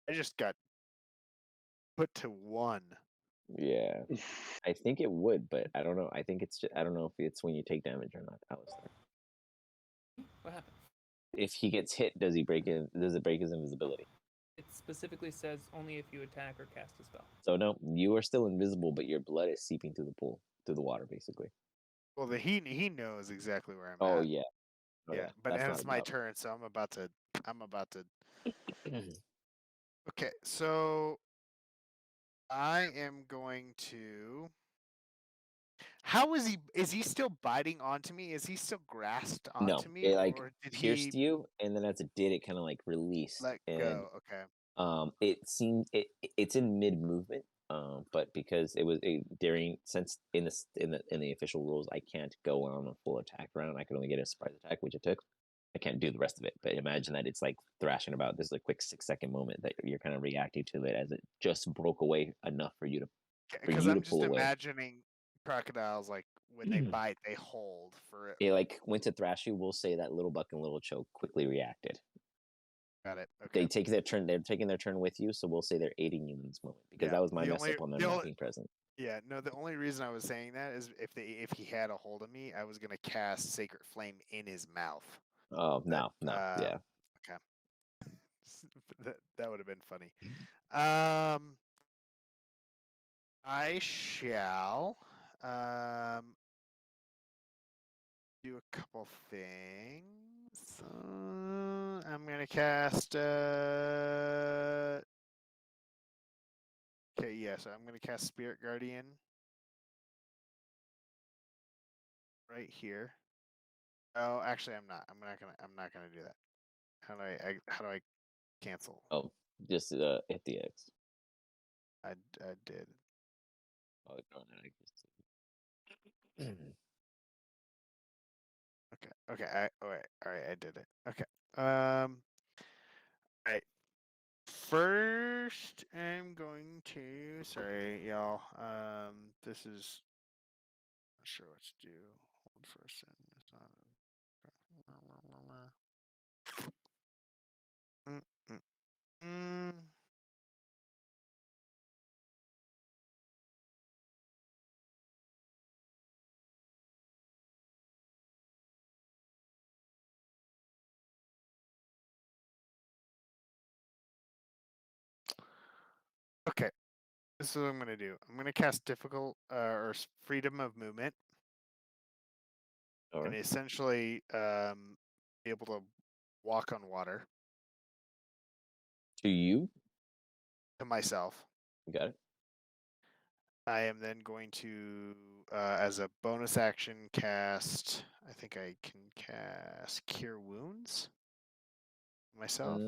I just got put to 1. Yeah, I think it would, but I don't know. I think it's I don't know if it's when you take damage or not, Alistair. What happened? If he gets hit, does he break in? Does it break his invisibility? It specifically says only if you attack or cast a spell. So no, you are still invisible, but your blood is seeping through the pool, through the water, basically. Well, he knows exactly where I'm Oh at. yeah, oh Yeah, yeah. but That's now not it's a my doubt. turn, so I'm about to. Okay, so I am going to. How is he? Is he still biting onto me? Is he still grasped No, onto me, it like or did pierced he you, and then as it did, it kind of like released, let and go? Okay. it seemed it's in mid movement, but because it was during since in the official rules, I can't go on a full attack round. I can only get a surprise attack, which it took. I can't do the rest of it. But imagine that it's like thrashing about. This is a quick 6-second moment that you're kind of reacting to it as it just broke away enough for you to Because I'm just pull away. imagining crocodiles like when they bite, they hold for it. It like went to thrash you. We'll say that little buck and little choke quickly reacted. Got it. Okay. They take their turn. They're taking their turn with you, so we'll say they're aiding you in this moment because Yeah, that was my the mess only- up on them the not only- being present. Yeah, no. The only reason I was saying that is if he had a hold of me, I was gonna cast Sacred Flame in his mouth. Oh no, yeah. Okay. That would have been funny. I shall do a couple things. I'm gonna cast. Okay, yeah. So I'm gonna cast Spirit Guardian right here. Oh, actually, I'm not. I'm not gonna do that. How do I cancel? Oh, just hit the X. I did. Oh no, no, I just. Okay. All right. I did it. Okay. All right. First, I'm going to. Sorry, y'all. This is. Not sure what to do. Hold for a second. It's not. Mm, mm, mm. Okay. This is what I'm gonna do. I'm gonna cast difficult freedom of movement, All and right. essentially be able to walk on water To you, to myself. you got it. I am then going to, as a bonus action, cast. I think I can cast Cure Wounds myself.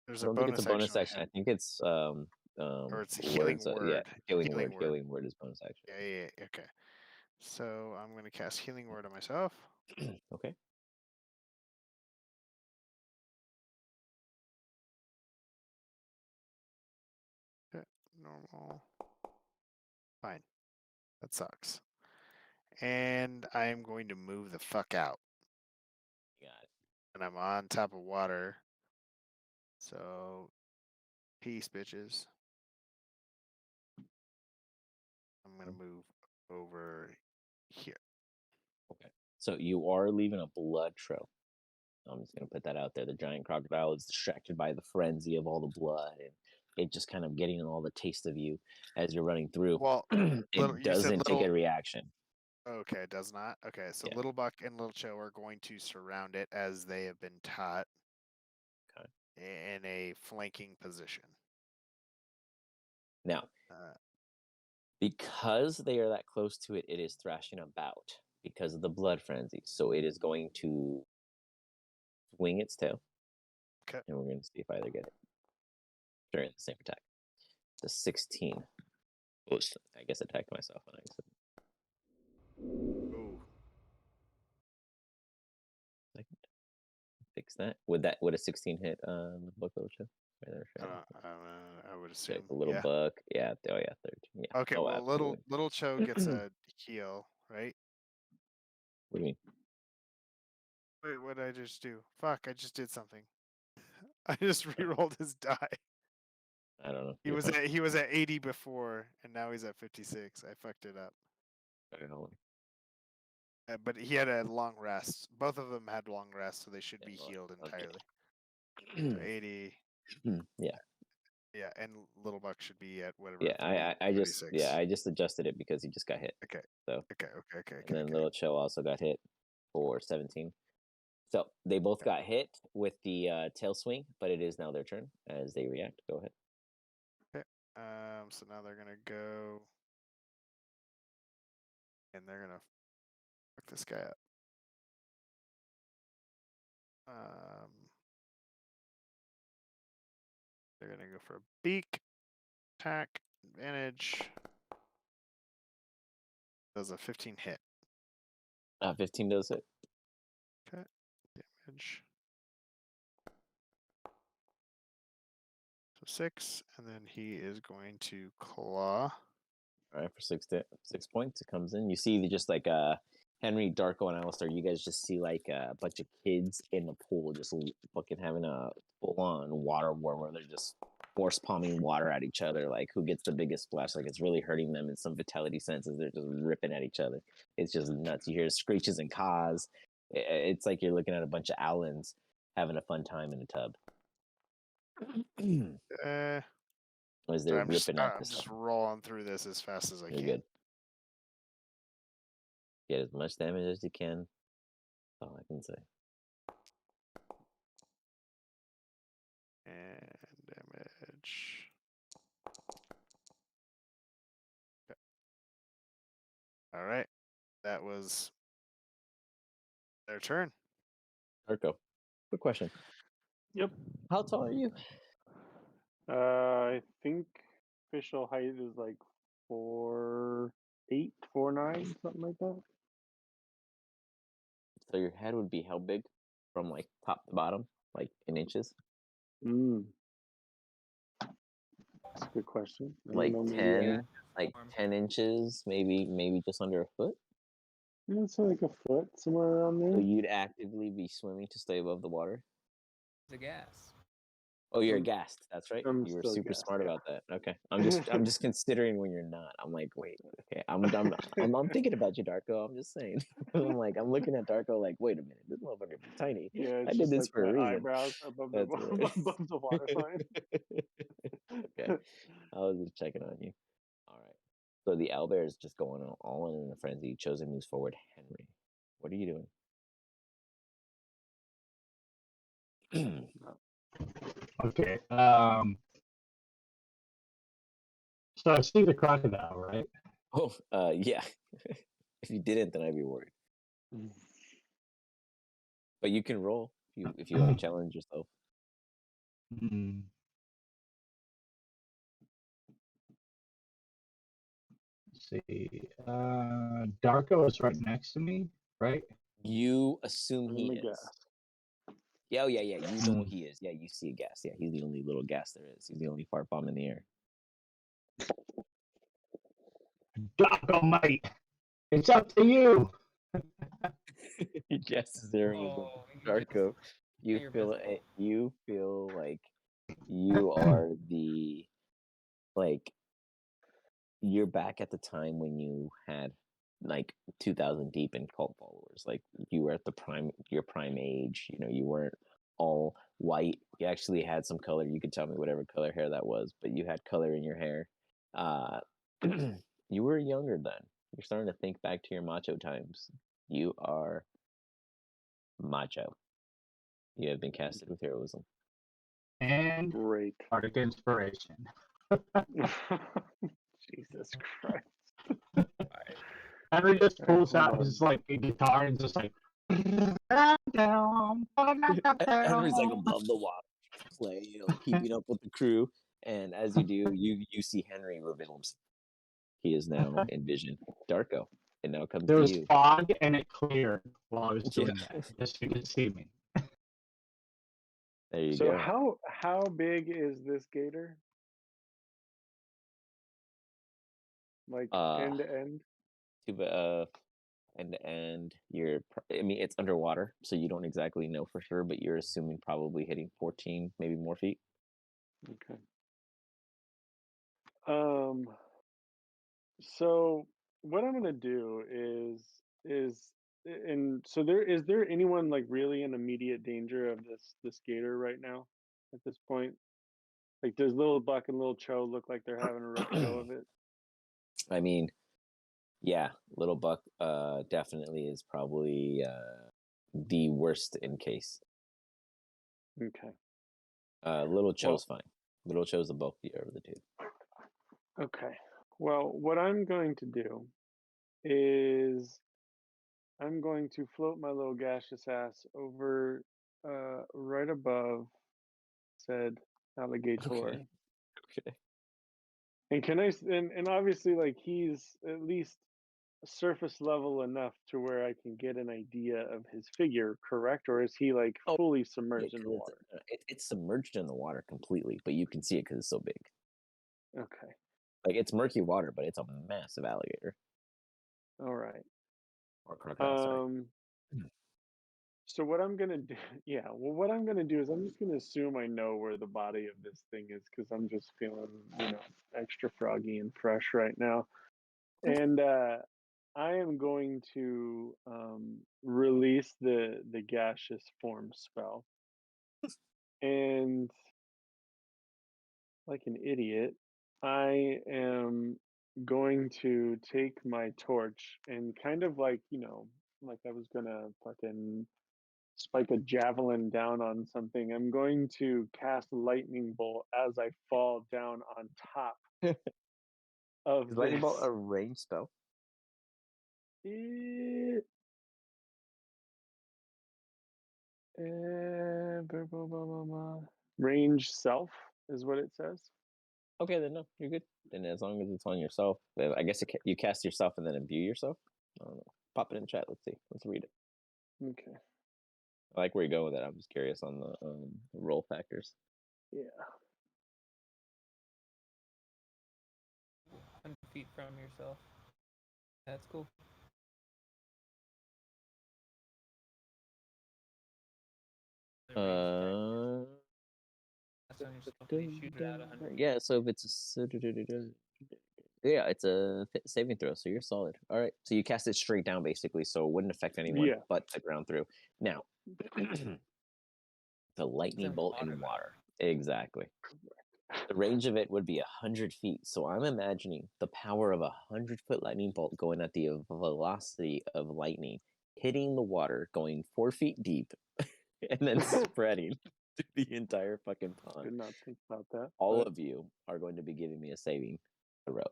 There's I a don't think it's a bonus action. action. I think it's Or it's a healing words. Yeah, word. healing word. Healing word is bonus action. Yeah. Okay. So I'm going to cast Healing Word on myself. Okay. Okay, normal. Fine. That sucks. And I am going to move the fuck out. You got it. And I'm on top of water. So, peace, bitches. I'm going to move over here. Okay. So you are leaving a blood trail. I'm just gonna put that out there. The giant crocodile is distracted by the frenzy of all the blood and it just kind of getting all the taste of you as you're running through. Well, It you said doesn't take little. a reaction. Okay, it does not. Okay, so Yeah. Little Buck and Little Cho are going to surround it as they have been taught. Okay. In a flanking position. Now, because they are that close to it, it is thrashing about because of the blood frenzy. So it is going to swing its tail. Okay. And we're going to see if I either get it during the same attack. It's a 16. Oh, I guess attacked myself on accident. Ooh. Second. Fix that. Would a 16 hit the book little show? I would assume. A little yeah. buck. Yeah. Oh yeah, 13. Yeah. Okay, Oh, well, absolutely. little Cho gets a heal, right? What do you mean? Wait, what did I just do? Fuck, I just did something. I just re-rolled his die. I don't know. He was at 80 before, and now he's at 56. I fucked it up. But he had a long rest. Both of them had long rest, so they should be healed entirely. So 80. Yeah. Yeah, and Little Buck should be at whatever. Yeah, 40, I just adjusted it because he just got hit. Okay. So Okay. and then Little Cho also got hit for 17. So they both got hit with the tail swing, but it is now their turn as they react. Go ahead. Okay. So now they're gonna go, and they're gonna fuck this guy up. They're gonna go for a beak attack advantage. Does a 15 hit. 15 does it. Okay. Damage. So 6, and then he is going to claw. All right, for 6 points, it comes in. You see just like Henry, Darko, and Alistair. You guys just see like a bunch of kids in the pool, just fucking having a full-on water war where they're just force palming water at each other. Like who gets the biggest splash? Like it's really hurting them in some vitality senses. They're just ripping at each other. It's just nuts. You hear screeches and caws. It's like you're looking at a bunch of owlins having a fun time in a tub. As they're I'm just rolling through this as fast as I can. Good. Get as much damage as you can. That's all I can say. And damage. Okay. All right. That was their turn. Darko, quick question. Yep. How tall are you? I think official height is like 4'8", 4'9", something like that. So your head would be how big from like top to bottom, like in inches? That's a good question. Like 10 inches, maybe just under a foot? Yeah, it's like a foot, somewhere around there. So you'd actively be swimming to stay above the water? The gas. Oh, you're gassed. That's right. You were super gassed, smart about that. Okay, I'm just considering when you're not. I'm like, wait, okay, I'm thinking about you, Darko. I'm just saying. I'm looking at Darko like, wait a minute, this motherfucker is tiny. Yeah, it's I did just this like for a my reason. eyebrows above That's right. above the water line. Okay, I was just checking on you. All right. So the owlbear is just going all in a frenzy. Chosen moves forward. Henry, what are you doing? Okay. So I see the crocodile, right? Oh, yeah. If you didn't, then I'd be worried. But you can roll if you want to challenge yourself. Let's see. Darko is right next to me, right? You assume he is. Gas. Yeah, yeah. You know he is. Yeah, you see a gas. Yeah, he's the only little gas there is. He's the only fart bomb in the air. Darko, mate, it's up to you. Gas is there with Darko. You feel like you are you're back at the time when you had like 2,000 deep in cult followers. Like you were at your prime age. You know, you weren't all white. You actually had some color. You could tell me whatever color hair that was, but you had color in your hair. You were younger then. You're starting to think back to your macho times. You are macho. You have been casted with heroism. And great Arctic inspiration. Jesus Christ. Henry just pulls out his like guitar and just like down. Henry's like above the water, play, keeping up with the crew. And as you do, you see Henry reveal himself. He is now in vision. Darko. And now comes there to was you. fog and it cleared while I was doing that. Just so you could see me. There you So go. how big is this gator? Like end to end? End to end. It's underwater, so you don't exactly know for sure, but you're assuming probably hitting 14, maybe more feet. Okay. So what I'm gonna do is and so there anyone like really in immediate danger of this gator right now at this point? Like, does Little Buck and Little Cho look like they're having a rough go of it? I mean, yeah, Little Buck definitely is probably the worst in case. Okay. Little Cho's fine. Little Cho's the bulkier of the two. Okay. Well, what I'm going to do is I'm going to float my little gaseous ass over right above said alligator. Okay. And can I and obviously like he's at least surface level enough to where I can get an idea of his figure, correct? Or is he like Oh, fully Yeah, submerged in the 'cause water? it's submerged in the water completely, but you can see it because it's so big. Okay. Like it's murky water, but it's a massive alligator All right. or crocodile. Sorry. So what I'm gonna do, yeah. Well, what I'm gonna do is I'm just gonna assume I know where the body of this thing is because I'm just feeling, extra froggy and fresh right now, and I am going to release the gaseous form spell, and like an idiot, I am going to take my torch and kind of like like I was gonna fucking spike a javelin down on something. I'm going to cast lightning bolt as I fall down on top of Is lightning bolt this. a range spell? Eh, Range self is what it says. Okay, then no, you're good. Then as long as it's on yourself, I guess you cast yourself and then imbue yourself. I don't know. Pop it in chat. Let's see. Let's read it. Okay. I like where you go with that. I'm just curious on the roll factors. Yeah. 100 feet from yourself. That's cool. The range attack. That's on yourself. You shoot it out 100 feet. Yeah, so if it's yeah, it's a saving throw, so you're solid. All right, so you cast it straight down basically, so it wouldn't affect anyone Yeah. but the ground through. Now, the lightning in bolt water, in though. water, exactly. The range of it would be 100 feet. So I'm imagining the power of 100-foot lightning bolt going at the velocity of lightning, hitting the water, going 4 feet deep, and then spreading to the entire fucking pond. Did not think about that. All of you are going to be giving me a saving throw.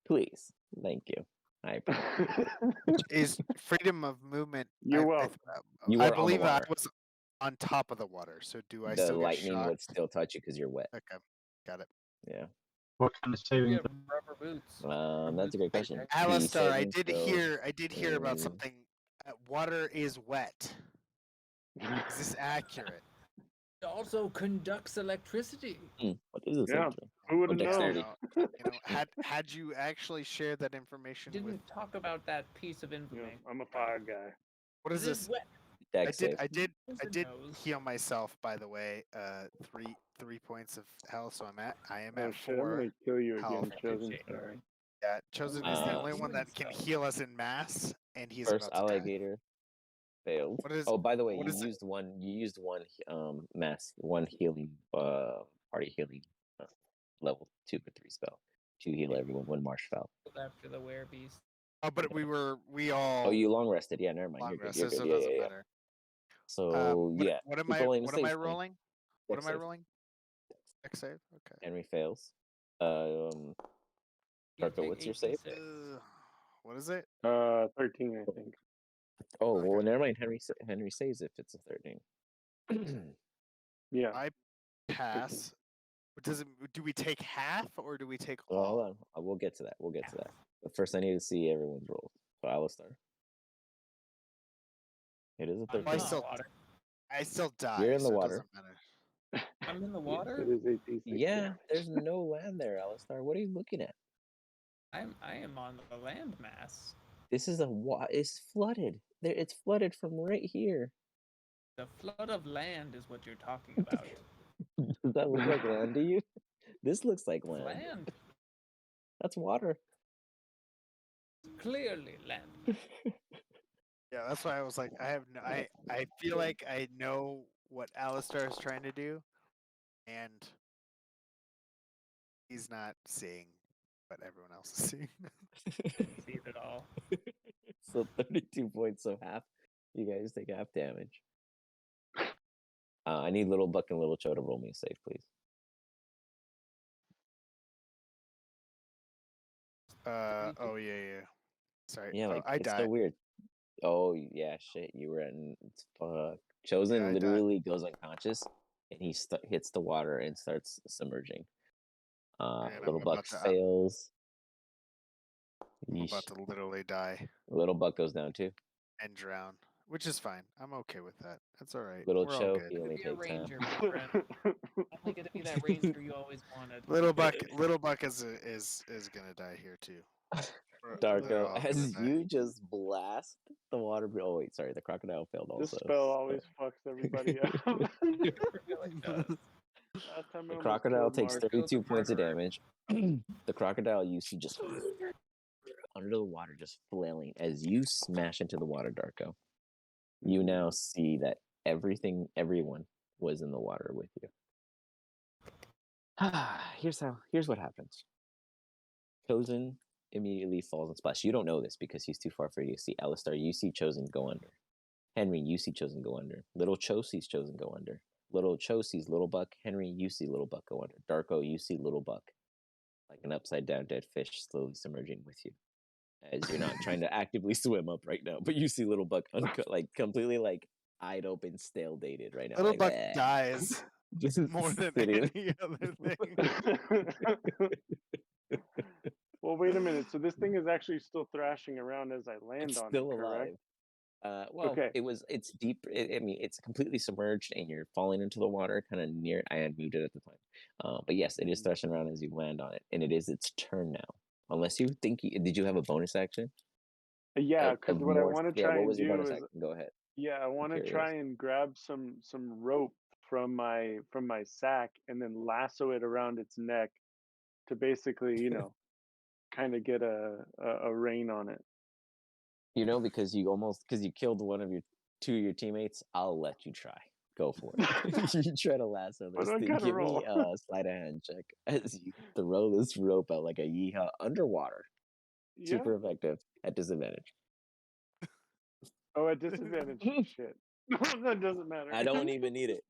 Please. Thank you. I appreciate it. Is freedom of movement. You're welcome. You I were on the believe I water. was on top of the water. So do I The still get lightning shot? would still touch you because you're wet. Okay, got it. Yeah. What kind of You saving? have rubber boots. That's a great question. The Alistar, saving I did hear about throw something. Water is wet. Is this accurate? It also conducts electricity. What is this? Yeah, who would have dexterity. known? Had you actually shared that information Didn't with? talk about that piece of Yeah, information. I'm a fire guy. What is It is this? wet. Dex save. I did Nose. heal myself, by the way. 3 points of health, so I am Oh at shit, I'm 4 gonna kill you health. again, Chosen. Shit. Sorry. Yeah, Chosen is the only one healing that can spell. heal us in mass, and he's First about to die. alligator failed. What is? Oh, by the way, what you is it? used one. You used one healing party healing level 2 or 3 spell to heal everyone when Marsh fell. After the werebeast. Oh, but we all. Oh, you long rested. Yeah, never mind. long You're good. rest, You're so good. it Yeah, doesn't yeah, yeah. matter. So yeah, What am keep I? rolling What am I saves, man. rolling? What Dex am I save. rolling? Dex save. Okay. Henry fails. Darko, what's your save? What is it? 13, I think. Oh, well, Okay. never mind. Henry saves if it's a 13. Yeah. I pass. Do we take half or do we take Well, hold all? on. We'll get to that. But first, I need to see everyone's rolls. So Alistar. It is a I'm 13. in the water. I still die. You're in the so water. It doesn't matter. I'm in the Yes, water. it is 18. Yeah, there's no land there, Alistar. What are you looking at? I am on the landmass. This is it's flooded. It's flooded from right here. The flood of land is what you're talking about. Does that look like land to you? This looks like land. Land. That's water. Clearly land. Yeah, that's why I was like, I feel like I know what Alistar is trying to do, and he's not seeing what everyone else is seeing. See it all. So 32 points, so half. You guys take half damage. I need Little Buck and Little Cho to roll me a save, please. Oh yeah. Sorry. Yeah, like I it's died. so weird. Oh yeah, shit. You were in. Fuck. Chosen Yeah, I died. literally goes unconscious, and he hits the water and starts submerging. And Little I'm Buck about to, fails. I'm Yeesh. about to literally die Little Buck goes down too. and drown, which is fine. I'm okay with that. That's all right. Little We're all Cho, good. he only Be a takes half. ranger, my friend. Only get to be that ranger you always wanted. Little Buck is gonna die here too. They're Darko, all as gonna die. you just blast the water. Oh wait, sorry, the crocodile failed This also. spell always fucks everybody up. It really does. Last time The I almost crocodile killed takes Mark. 32 points of murderer. damage. The crocodile you see just under the water, just flailing as you smash into the water, Darko. You now see that everyone was in the water with you. Here's what happens. Chosen immediately falls and splash. You don't know this because he's too far for you to see. Alistar, you see Chosen go under. Henry, you see Chosen go under. Little Cho sees Chosen go under. Little Cho sees Little Buck. Henry, you see Little Buck go under. Darko, you see Little Buck like an upside down dead fish slowly submerging with you. As you're not trying to actively swim up right now, but you see Little Buck like completely like eyed open, stale dated right now. Little Like, Buck bleh. dies Just more than sitting. any other thing. Well, wait a minute. So this thing is actually still thrashing around as I land It's on still it, correct? alive. Okay. It's deep. I mean, it's completely submerged and you're falling into the water kind of near. I had moved it at the time. But yes, it is thrashing around as you land on it. And it is its turn now. Unless you think did you have a bonus action? Yeah, because what I want to Yeah, try what and was your do bonus is, action? Go ahead. yeah, I want to curious. try and grab some rope from my sack and then lasso it around its neck to basically, kind of get a rein on it. Because you killed one of two of your teammates, I'll let you try. Go for it. You try to lasso this But I thing. gotta Give roll. me a sleight of hand check as you throw this rope out like a yeehaw underwater. Yeah. Super effective at disadvantage. Oh, at disadvantage. Shit. That doesn't matter. I don't even need it.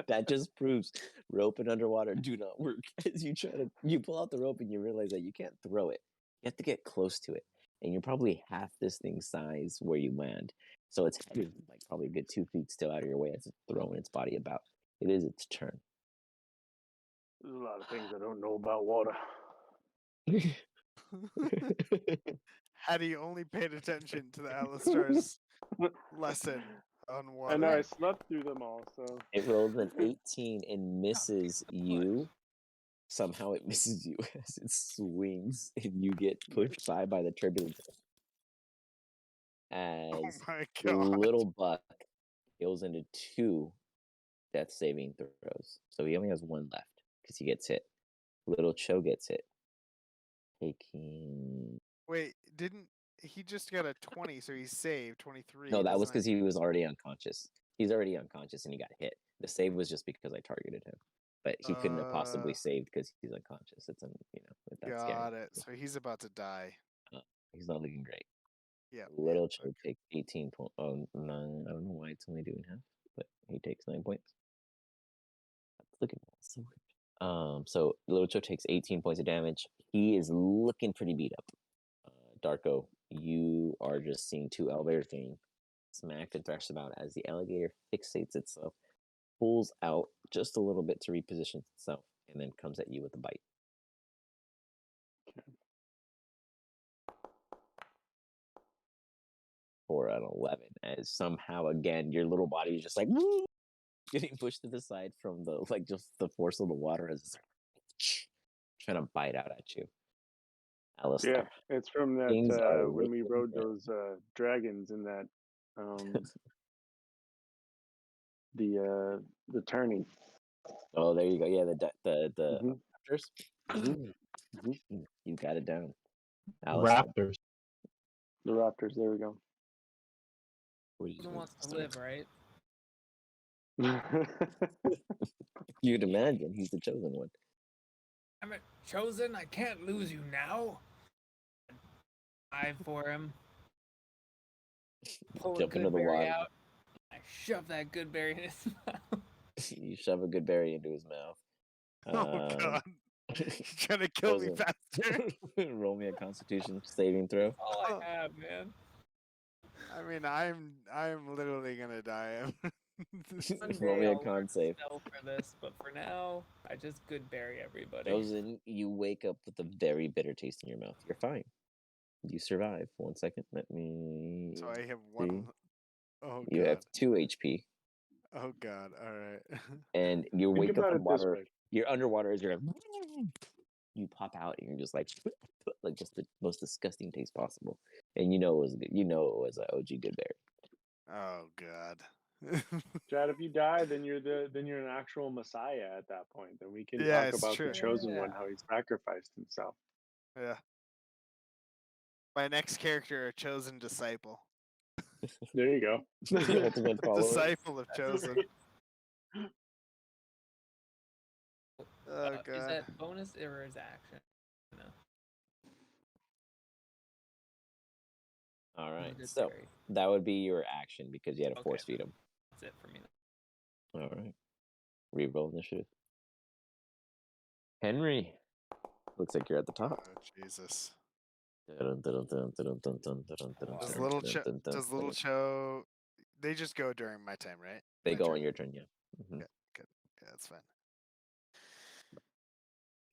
That just proves rope and underwater do not work. As you pull out the rope and you realize that you can't throw it. You have to get close to it, and you're probably half this thing's size where you land. So it's like probably a good 2 feet still out of your way as it's throwing its body about. It is its turn. There's a lot of things I don't know about water. Had he only paid attention to the Alistar's lesson on water. I know I slept through them all, so It rolls an 18 and misses you. Somehow it misses you as it swings and you get pushed by the turbulence. As Oh my god. Little Buck goes into 2 death saving throws. So he only has 1 left because he gets hit. Little Cho gets hit. Taking. Wait, didn't he just got a 20, so he's saved 23? No, that was doesn't because he was already unconscious. He's already unconscious and he got hit. The save was just because I targeted him. But he couldn't have possibly saved because he's unconscious. It's that's got scary. it. So he's about to die. He's not looking great. Yeah. Little Cho takes 18 points. Oh, 9. I don't know why it's only doing half, but he takes 9 points. Look at that. So weird. So Little Cho takes 18 points of damage. He is looking pretty beat up. Darko, you are just seeing 2 elevators getting smacked and thrashed about as the alligator fixates itself, pulls out just a little bit to reposition itself, and then comes at you with a bite. For an 11, as somehow again your little body is just like woo, getting pushed to the side from just the force of the water as it's trying to bite out at you. Alistar. yeah, it's from that Things are when we looking rode good. those dragons in that the turning. Oh, there you go. Yeah, the Mhm. raptors. You got it down. Alistair, Raptors. The Raptors. There we go. what do you Chosen want wants to start? live, right? You'd imagine he's the chosen one. I'm chosen. I can't lose you now. Dive for him. Pull Jump a into good the berry water. out. I shove that good berry in his mouth. You shove a good berry into his mouth. Oh God! You're trying to kill me Chosen. faster. Roll me a Constitution saving throw. All I have, man. I mean, I'm literally gonna die. One Roll day me a I'll con learn save. spell for this, but for now, I just good berry everybody. Chosen, you wake up with a very bitter taste in your mouth. You're fine. You survive. 1 second. Let me. So I have see. one. Oh You God! have 2 HP, Oh God! All right. and you Think wake up about from it this water. way. You're underwater as you're like. You pop out, and you're just like just the most disgusting taste possible. And you know it was good. You know it was an OG good berry. Oh God. Chad, if you die, then you're an actual Messiah at that point. Then we can Yeah, talk it's about true. the chosen one, Yeah. how he sacrificed himself. Yeah. My next character, a chosen disciple. There you go. The ultimate follower. Disciple of That's chosen. great. Oh Is God. that bonus or is action? No. All right, Good so berry. that would be your action because you had to Okay, force feed him. That's it for me. All right, reroll initiative. Henry, looks like you're at the top. Oh Jesus. They Does little Cho? They just go during my time, right? My go turn? on your turn, yeah. Yeah, good. Yeah, that's fine.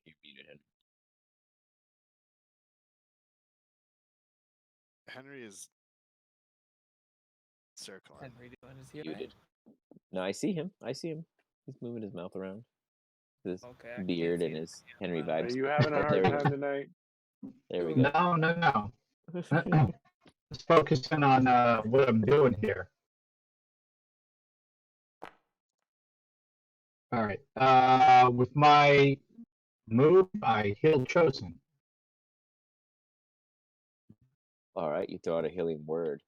You muted him. Henry is circling. Henry doing his here. Muted. No, I see him. He's moving his mouth around. His Okay, I can't beard see and it. his Henry Are vibes. you having a Oh, hard there we go. time tonight? There we go. No. Just focusing on what I'm doing here. All right. With my move, I heal chosen. All right, you throw out a healing word.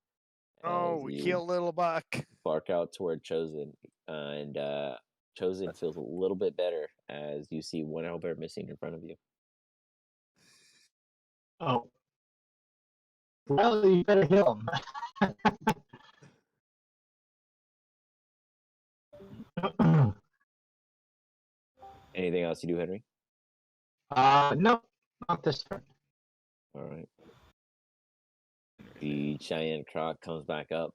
Oh, as you heal little buck. bark out toward Chosen, and Chosen feels a little bit better as you see one owlbear missing in front of you. Oh. Well, you better heal him. Anything else you do, Henry? No, not this turn. All right. The giant croc comes back up.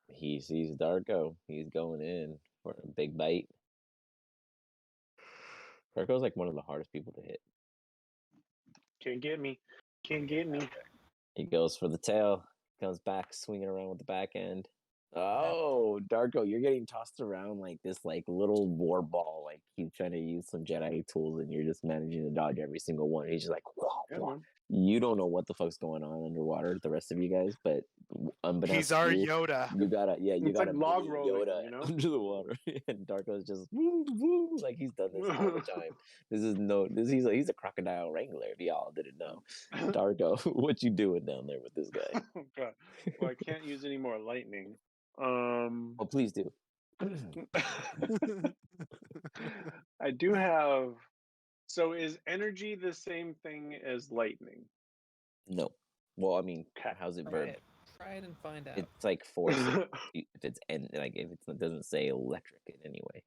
He sees Darko. He's going in for a big bite. Darko's like one of the hardest people to hit. Can't get me. Can't get me. He goes for the tail. Comes back swinging around with the back end. Oh, Darko, you're getting tossed around like this like little war ball. Like he's trying to use some Jedi tools and you're just managing to dodge every single one. He's just like, whoa, Yeah, whoa. man. You don't know what the fuck's going on underwater, the rest of you guys, but unbeknownst He's our to you, Yoda. you got a It's like log mini rolling, Yoda you know? under the water, and Darko's just woo, woo, like he's done this all the time. He's a crocodile wrangler. If y'all didn't know, Darko, what you doing down there with this guy? Oh, God. Well, I can't use any more lightning. Oh, please do. I do have. So is energy the same thing as lightning? No. Well, I mean, Okay. how's it Try verb? it. Try it and find out. It's like force. If it's it doesn't say electric in any way,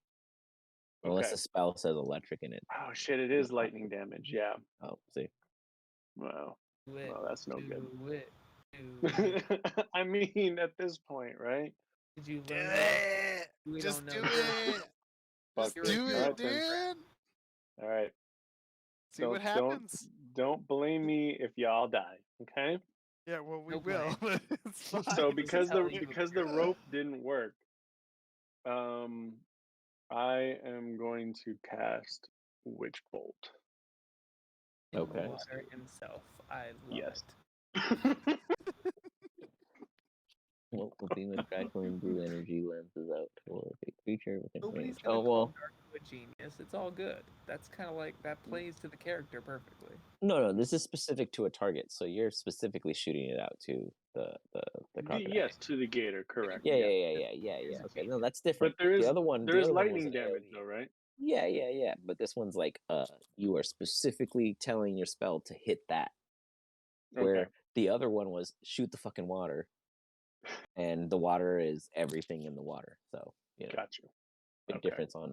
unless Okay. the spell says electric in it. Oh shit! It is lightning damage. Yeah. Oh, see. Wow. Do it. Well, that's no good. Do it. Do it. I mean, at this point, right? Did you Do learn? it. We Just don't do know. it. Fuck Just this. do All it, right, then. dude. All right. See what happens. Don't blame me if y'all die. Okay. Yeah, well, we No will. blame. But it's fine. So Just because telling you the rope didn't work, I am going to cast Witch Bolt. in Okay. the water himself. I love Yes. it. Well, the beam of crackling blue energy lenses out toward a creature within Nobody's range. gonna Oh call well. Darko a genius. It's all good. That's kind of like that plays to the character perfectly. No, this is specific to a target, so you're specifically shooting it out to the crocodile. Yes, to the gator, correct. Yeah. Okay, no, that's different. But there is the lightning was damage AoE. though, right? Yeah. But this one's like, you are specifically telling your spell to hit that. Where Okay. the other one was shoot the fucking water, and the water is everything in the water. So Got you. big Okay. difference on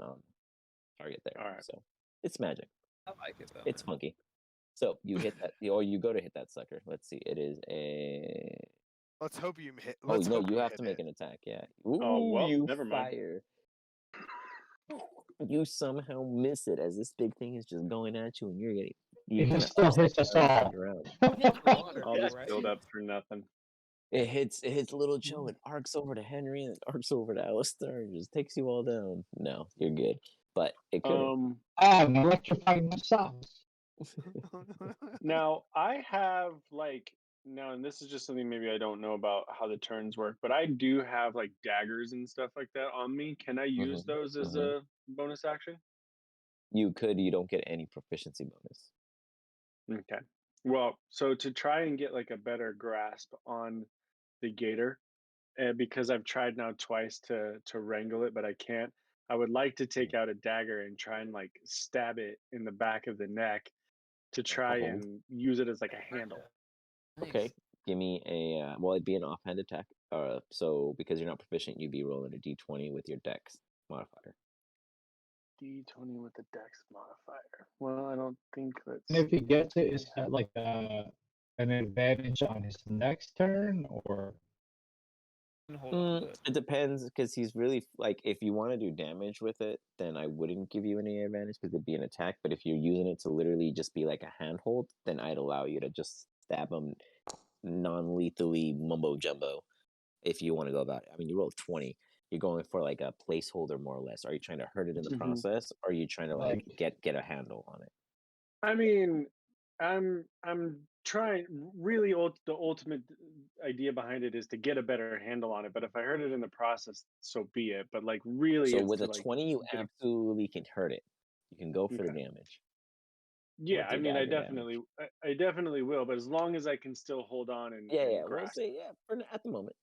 target there. All right. So it's magic. I like it though. It's funky. So you hit that, or you go to hit that sucker. Let's see. It is a. Let's hope you hit. Oh Let's no, hope you have hit to make it. an attack. Yeah. Ooh, Oh, well, you never mind. fire. You somehow miss it as this big thing is just going at you, and you're getting. It kinda still hits us all. around. I'll just build up for nothing. It hits Little Joe. It arcs over to Henry, and it arcs over to Alistair, and just takes you all down. No, you're good. But it could. I'm electrifying myself. Now I have and this is just something maybe I don't know about how the turns work, but I do have like daggers and stuff like that on me. Can I use those as a bonus action? You could. You don't get any proficiency bonus. Okay. Well, so to try and get like a better grasp on the gator, because I've tried now twice to wrangle it, but I can't. I would like to take out a dagger and try and like stab it in the back of the neck to try hold. and use it as like a handle. Okay, give me a. Well, it'd be an offhand attack. So because you're not proficient, you'd be rolling a d20 with your dex modifier. D20 with the dex modifier. Well, I don't think that's. And if he gets it, is that like an advantage on his next turn, or? It depends, because he's really like, if you want to do damage with it, then I wouldn't give you any advantage because it'd be an attack. But if you're using it to literally just be like a handhold, then I'd allow you to just stab him non-lethally mumbo jumbo. If you want to go about it, I mean, you rolled 20. You're going for like a placeholder, more or less. Are you trying to hurt it in the process, or are you trying to like get a handle on it? I mean, I'm trying really. The ultimate idea behind it is to get a better handle on it. But if I hurt it in the process, so be it. But like really, so it's with to, a 20, you absolutely can hurt it. You can go for the damage. Yeah, I mean, I definitely will. But as long as I can still hold on and We'll see. Yeah, at the moment.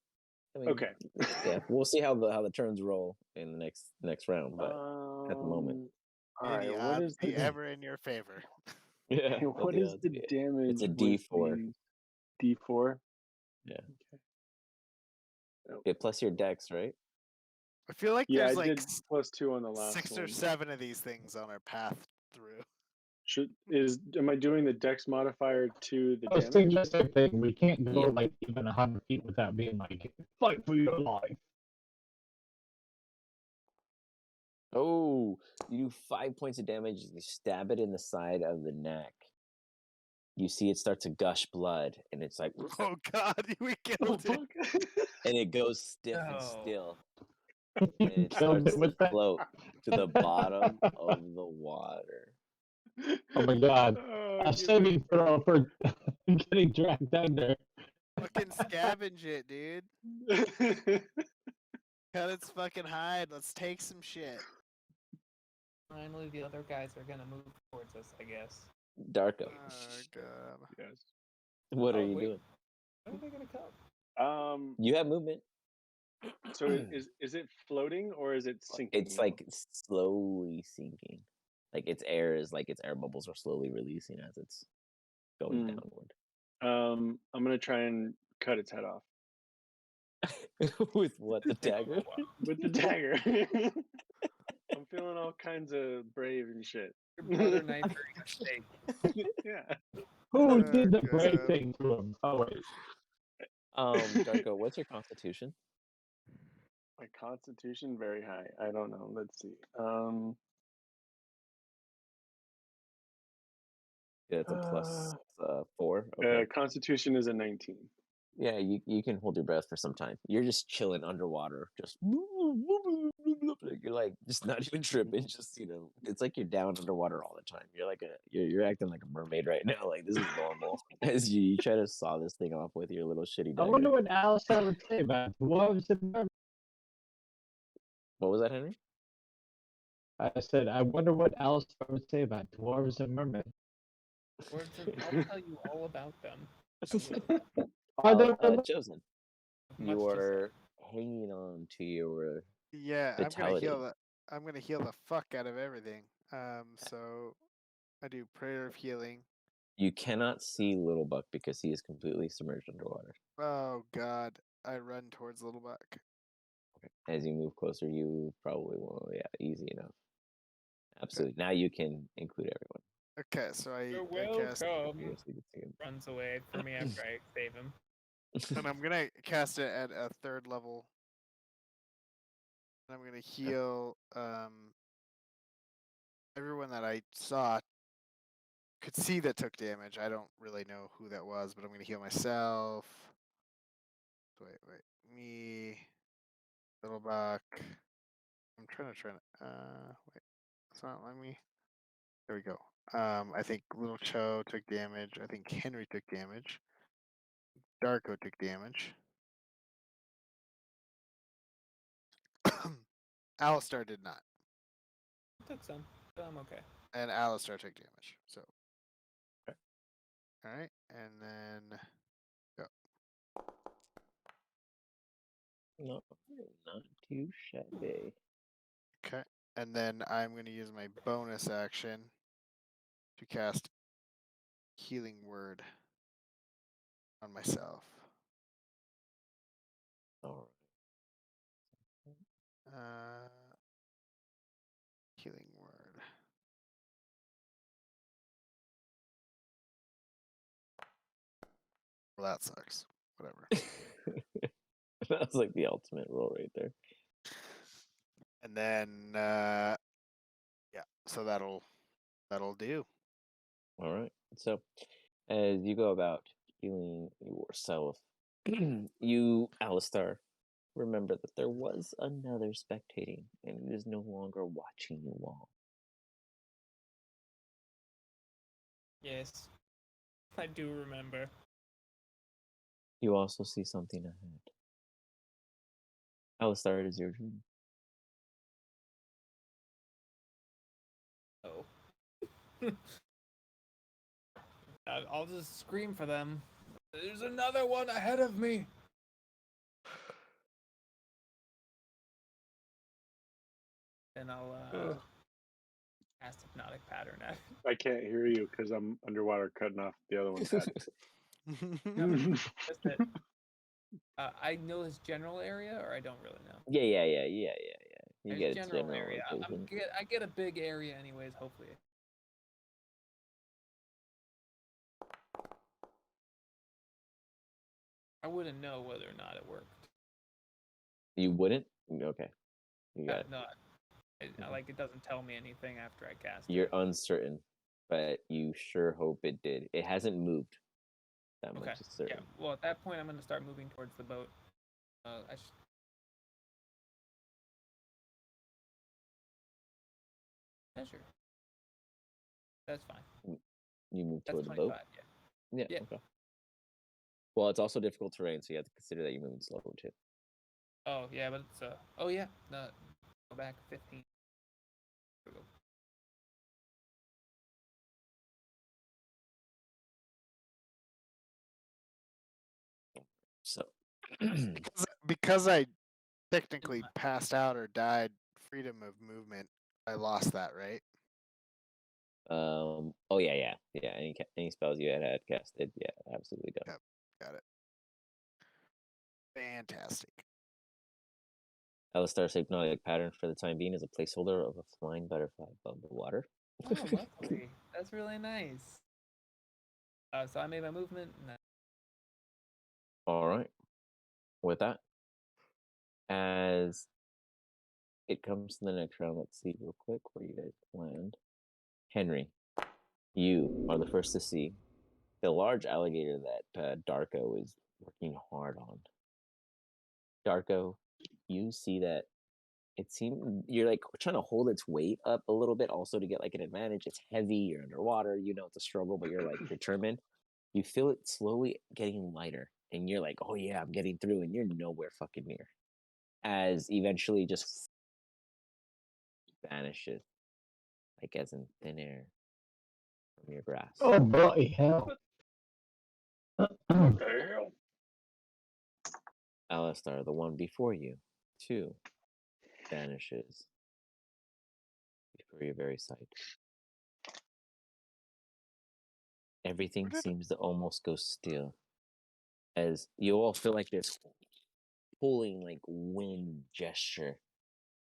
I mean, okay. Yeah, we'll see how the turns roll in the next round. But at the moment, all right. What is the ever in your favor? Yeah. What is the damage? It's a D4. D4. Yeah. Okay. Okay, plus your dex, right? I feel like Yeah, there's I like did +2 on the last 6 one. or 7 of these things on our path through. Am I doing the dex modifier to the I was damage? thinking the same thing. We can't go like even 100 feet without being like, fight for your life. Oh, you do 5 points of damage. You stab it in the side of the neck. You see it start to gush blood, and it's like, oh god, we killed it. And it goes stiff and still, and it starts to float to the bottom of the water. Oh my god! I'm saving for getting dragged down there. Fucking scavenge it, dude. Cut its fucking hide. Let's take some shit. Finally, the other guys are gonna move towards us, I guess. Darko. Oh god. Yes. What are you doing? When are they gonna come? You have movement. So is it floating or is it sinking? It's like slowly sinking. Like its air bubbles are slowly releasing as it's going downward. I'm gonna try and cut its head off. With what? The dagger? With the dagger. I'm feeling all kinds of brave and shit. Your butter knife during a steak. Yeah. Who did the brave thing to him? Oh wait. Darko, what's your constitution? My constitution very high. I don't know. Let's see. Yeah, it's a plus 4. Okay. Constitution is a 19. Yeah, you can hold your breath for some time. You're just chilling underwater, just you're like just not even tripping. Just it's like you're down underwater all the time. You're like you're acting like a mermaid right now. Like this is normal as you try to saw this thing off with your little shitty dagger. I wonder what Alistair would say about dwarves and mermaids. What was that, Henry? I said, I wonder what Alistair would say about dwarves and mermaids. I'll tell you all about them. I don't remember. Chosen, Much to say. you're hanging on to your Yeah, vitality. I'm gonna heal the fuck out of everything. So I do prayer of healing. You cannot see Little Buck because he is completely submerged underwater. Oh God, I run towards Little Buck. Okay. As you move closer, you probably won't. Yeah, easy enough. Absolutely. Now you can include everyone. Okay, so You're I cast, welcome. You're gonna see the same. Runs away from me after I save him. and I'm gonna cast it at a 3rd level. And I'm gonna heal everyone that I saw could see that took damage. I don't really know who that was, but I'm gonna heal myself. Wait, me, Little Buck. I'm trying to wait. It's not letting me. There we go. I think Little Cho took damage. I think Henry took damage. Darko took damage. Alistar did not. Took some, but I'm okay. And Alistar took damage. So, all right, and then go. No, not too shabby. Okay, and then I'm going to use my bonus action to cast Healing Word on myself. All Uh, Healing Word. Well, that sucks. Whatever. right. That was like the ultimate roll right there. And then, yeah, so that'll do. All right. So, as you go about healing yourself, you, Alistar, remember that there was another spectating, and it is no longer watching you all. Yes, I do remember. You also see something ahead. Alistar, it is your turn. Oh. I'll just scream for them. There's another one ahead of me. And I'll cast Hypnotic Pattern at it. I can't hear you because I'm underwater cutting off the other one's head. Just that, I know his general area, or I don't really know. Yeah. You His get its general general area. location. I get a big area, anyways. Hopefully. I wouldn't know whether or not it worked. You wouldn't? Okay. You got it. No, like it doesn't tell me anything after I cast You're it. uncertain, but you sure hope it did. It hasn't moved. That Okay. much is certain. Yeah. Well, at that point, I'm going to start moving towards the boat. Measure. That's fine. You move That's toward the 25. boat? Yeah. Yeah. Okay. Well, it's also difficult terrain, so you have to consider that you're moving slow too. Oh yeah, but it's oh yeah. No, go back 15. There we go. So, because I technically passed out or died, freedom of movement, I lost that, right? oh yeah. Any spells you had casted, yeah, absolutely done. Yep, got it. Fantastic. Alistar's hypnotic pattern for the time being is a placeholder of a flying butterfly above the water. Oh, lovely. That's really nice. So I made my movement. And All right. With that, as it comes to the next round, let's see real quick where you guys land. Henry, you are the first to see the large alligator that Darko is working hard on. Darko, you see that it seems you're like trying to hold its weight up a little bit also to get like an advantage. It's heavy, you're underwater, you know it's a struggle, but you're like determined. You feel it slowly getting lighter, and you're like, oh yeah, I'm getting through, and you're nowhere fucking near. As eventually just vanishes, like as in thin air, from your grasp. Oh bloody hell! What the hell? Alistar, the one before you, too, vanishes before your very sight. Everything seems to almost go still, as you all feel like this pulling, like wind gesture,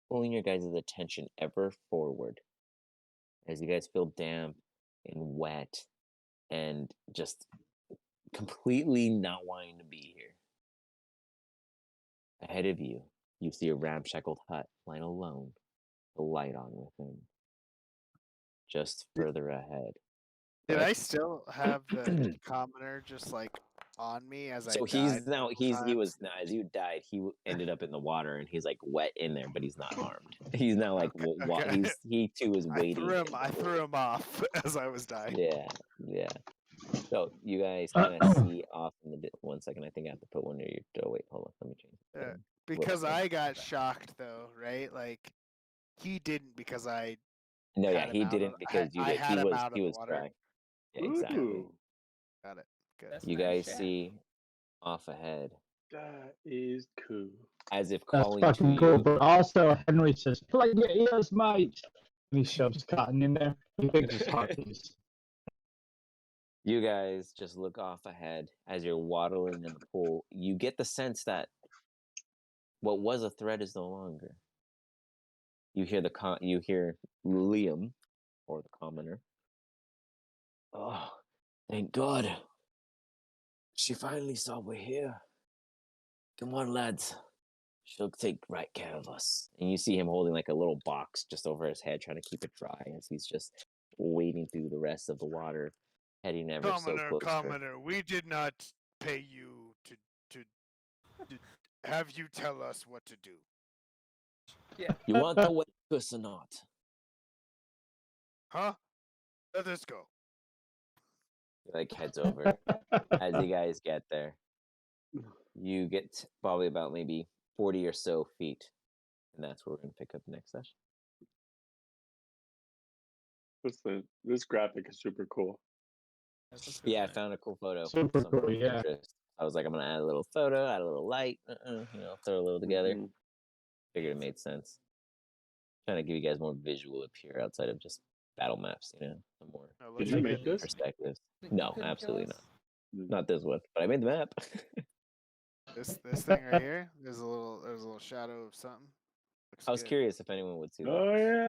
pulling your guys' attention ever forward, as you guys feel damp and wet, and just completely not wanting to be here. Ahead of you, you see a ramshackled hut lying alone, the light on within. Just further ahead. Did But- I still have the commoner just like on me as So I he's died now multiple he was times? now as you died he ended up in the water and he's like wet in there but he's not harmed. He's now like Okay. he too is waiting. I threw him off as I was dying. Yeah. So you guys kind of see off in the 1 second. I think I have to put one near your. Oh wait, hold on. Let me change. the setting. Because Whoops. I got shocked though, right? Like he didn't because I No, yeah, had him he out didn't of- because you I did. had He him was out of he the was water. dry. Yeah, exactly. Ooh, Got it. Good. That's You nice guys shit. see off ahead that is cool. as if That's calling to fucking cool. you. But also, Henry says, "Play your ears, mate." And he shoves cotton in there. He thinks it's hot piece. You guys just look off ahead as you're waddling in the pool. You get the sense that what was a threat is no longer. You hear you hear Liam, or the commoner. Oh, thank God. She finally saw we're here. Come on, lads. She'll take right care of us. And you see him holding like a little box just over his head, trying to keep it dry as he's just wading through the rest of the water, heading ever so closer. Commoner, we did not pay you to have you tell us what to do. Yeah. You want to wake us or not? Huh? Let us go. He like heads over. As you guys get there, you get probably about maybe 40 or so feet. And that's where we're going to pick up next session. This graphic is super cool. Yeah, I found a cool photo. Super Something cool, of yeah. interest. I was like, I'm going to add a little photo, add a little light, throw a little together. Mhm. Figured it made sense. Trying to give you guys more visual appeal outside of just battle maps, some more No, Did looks you good. make this? perspectives. You No, couldn't kill absolutely us? not. Not this one, but I made the map. This thing right here. There's a little shadow of something. Looks I was good. curious if anyone would see that. Oh yeah.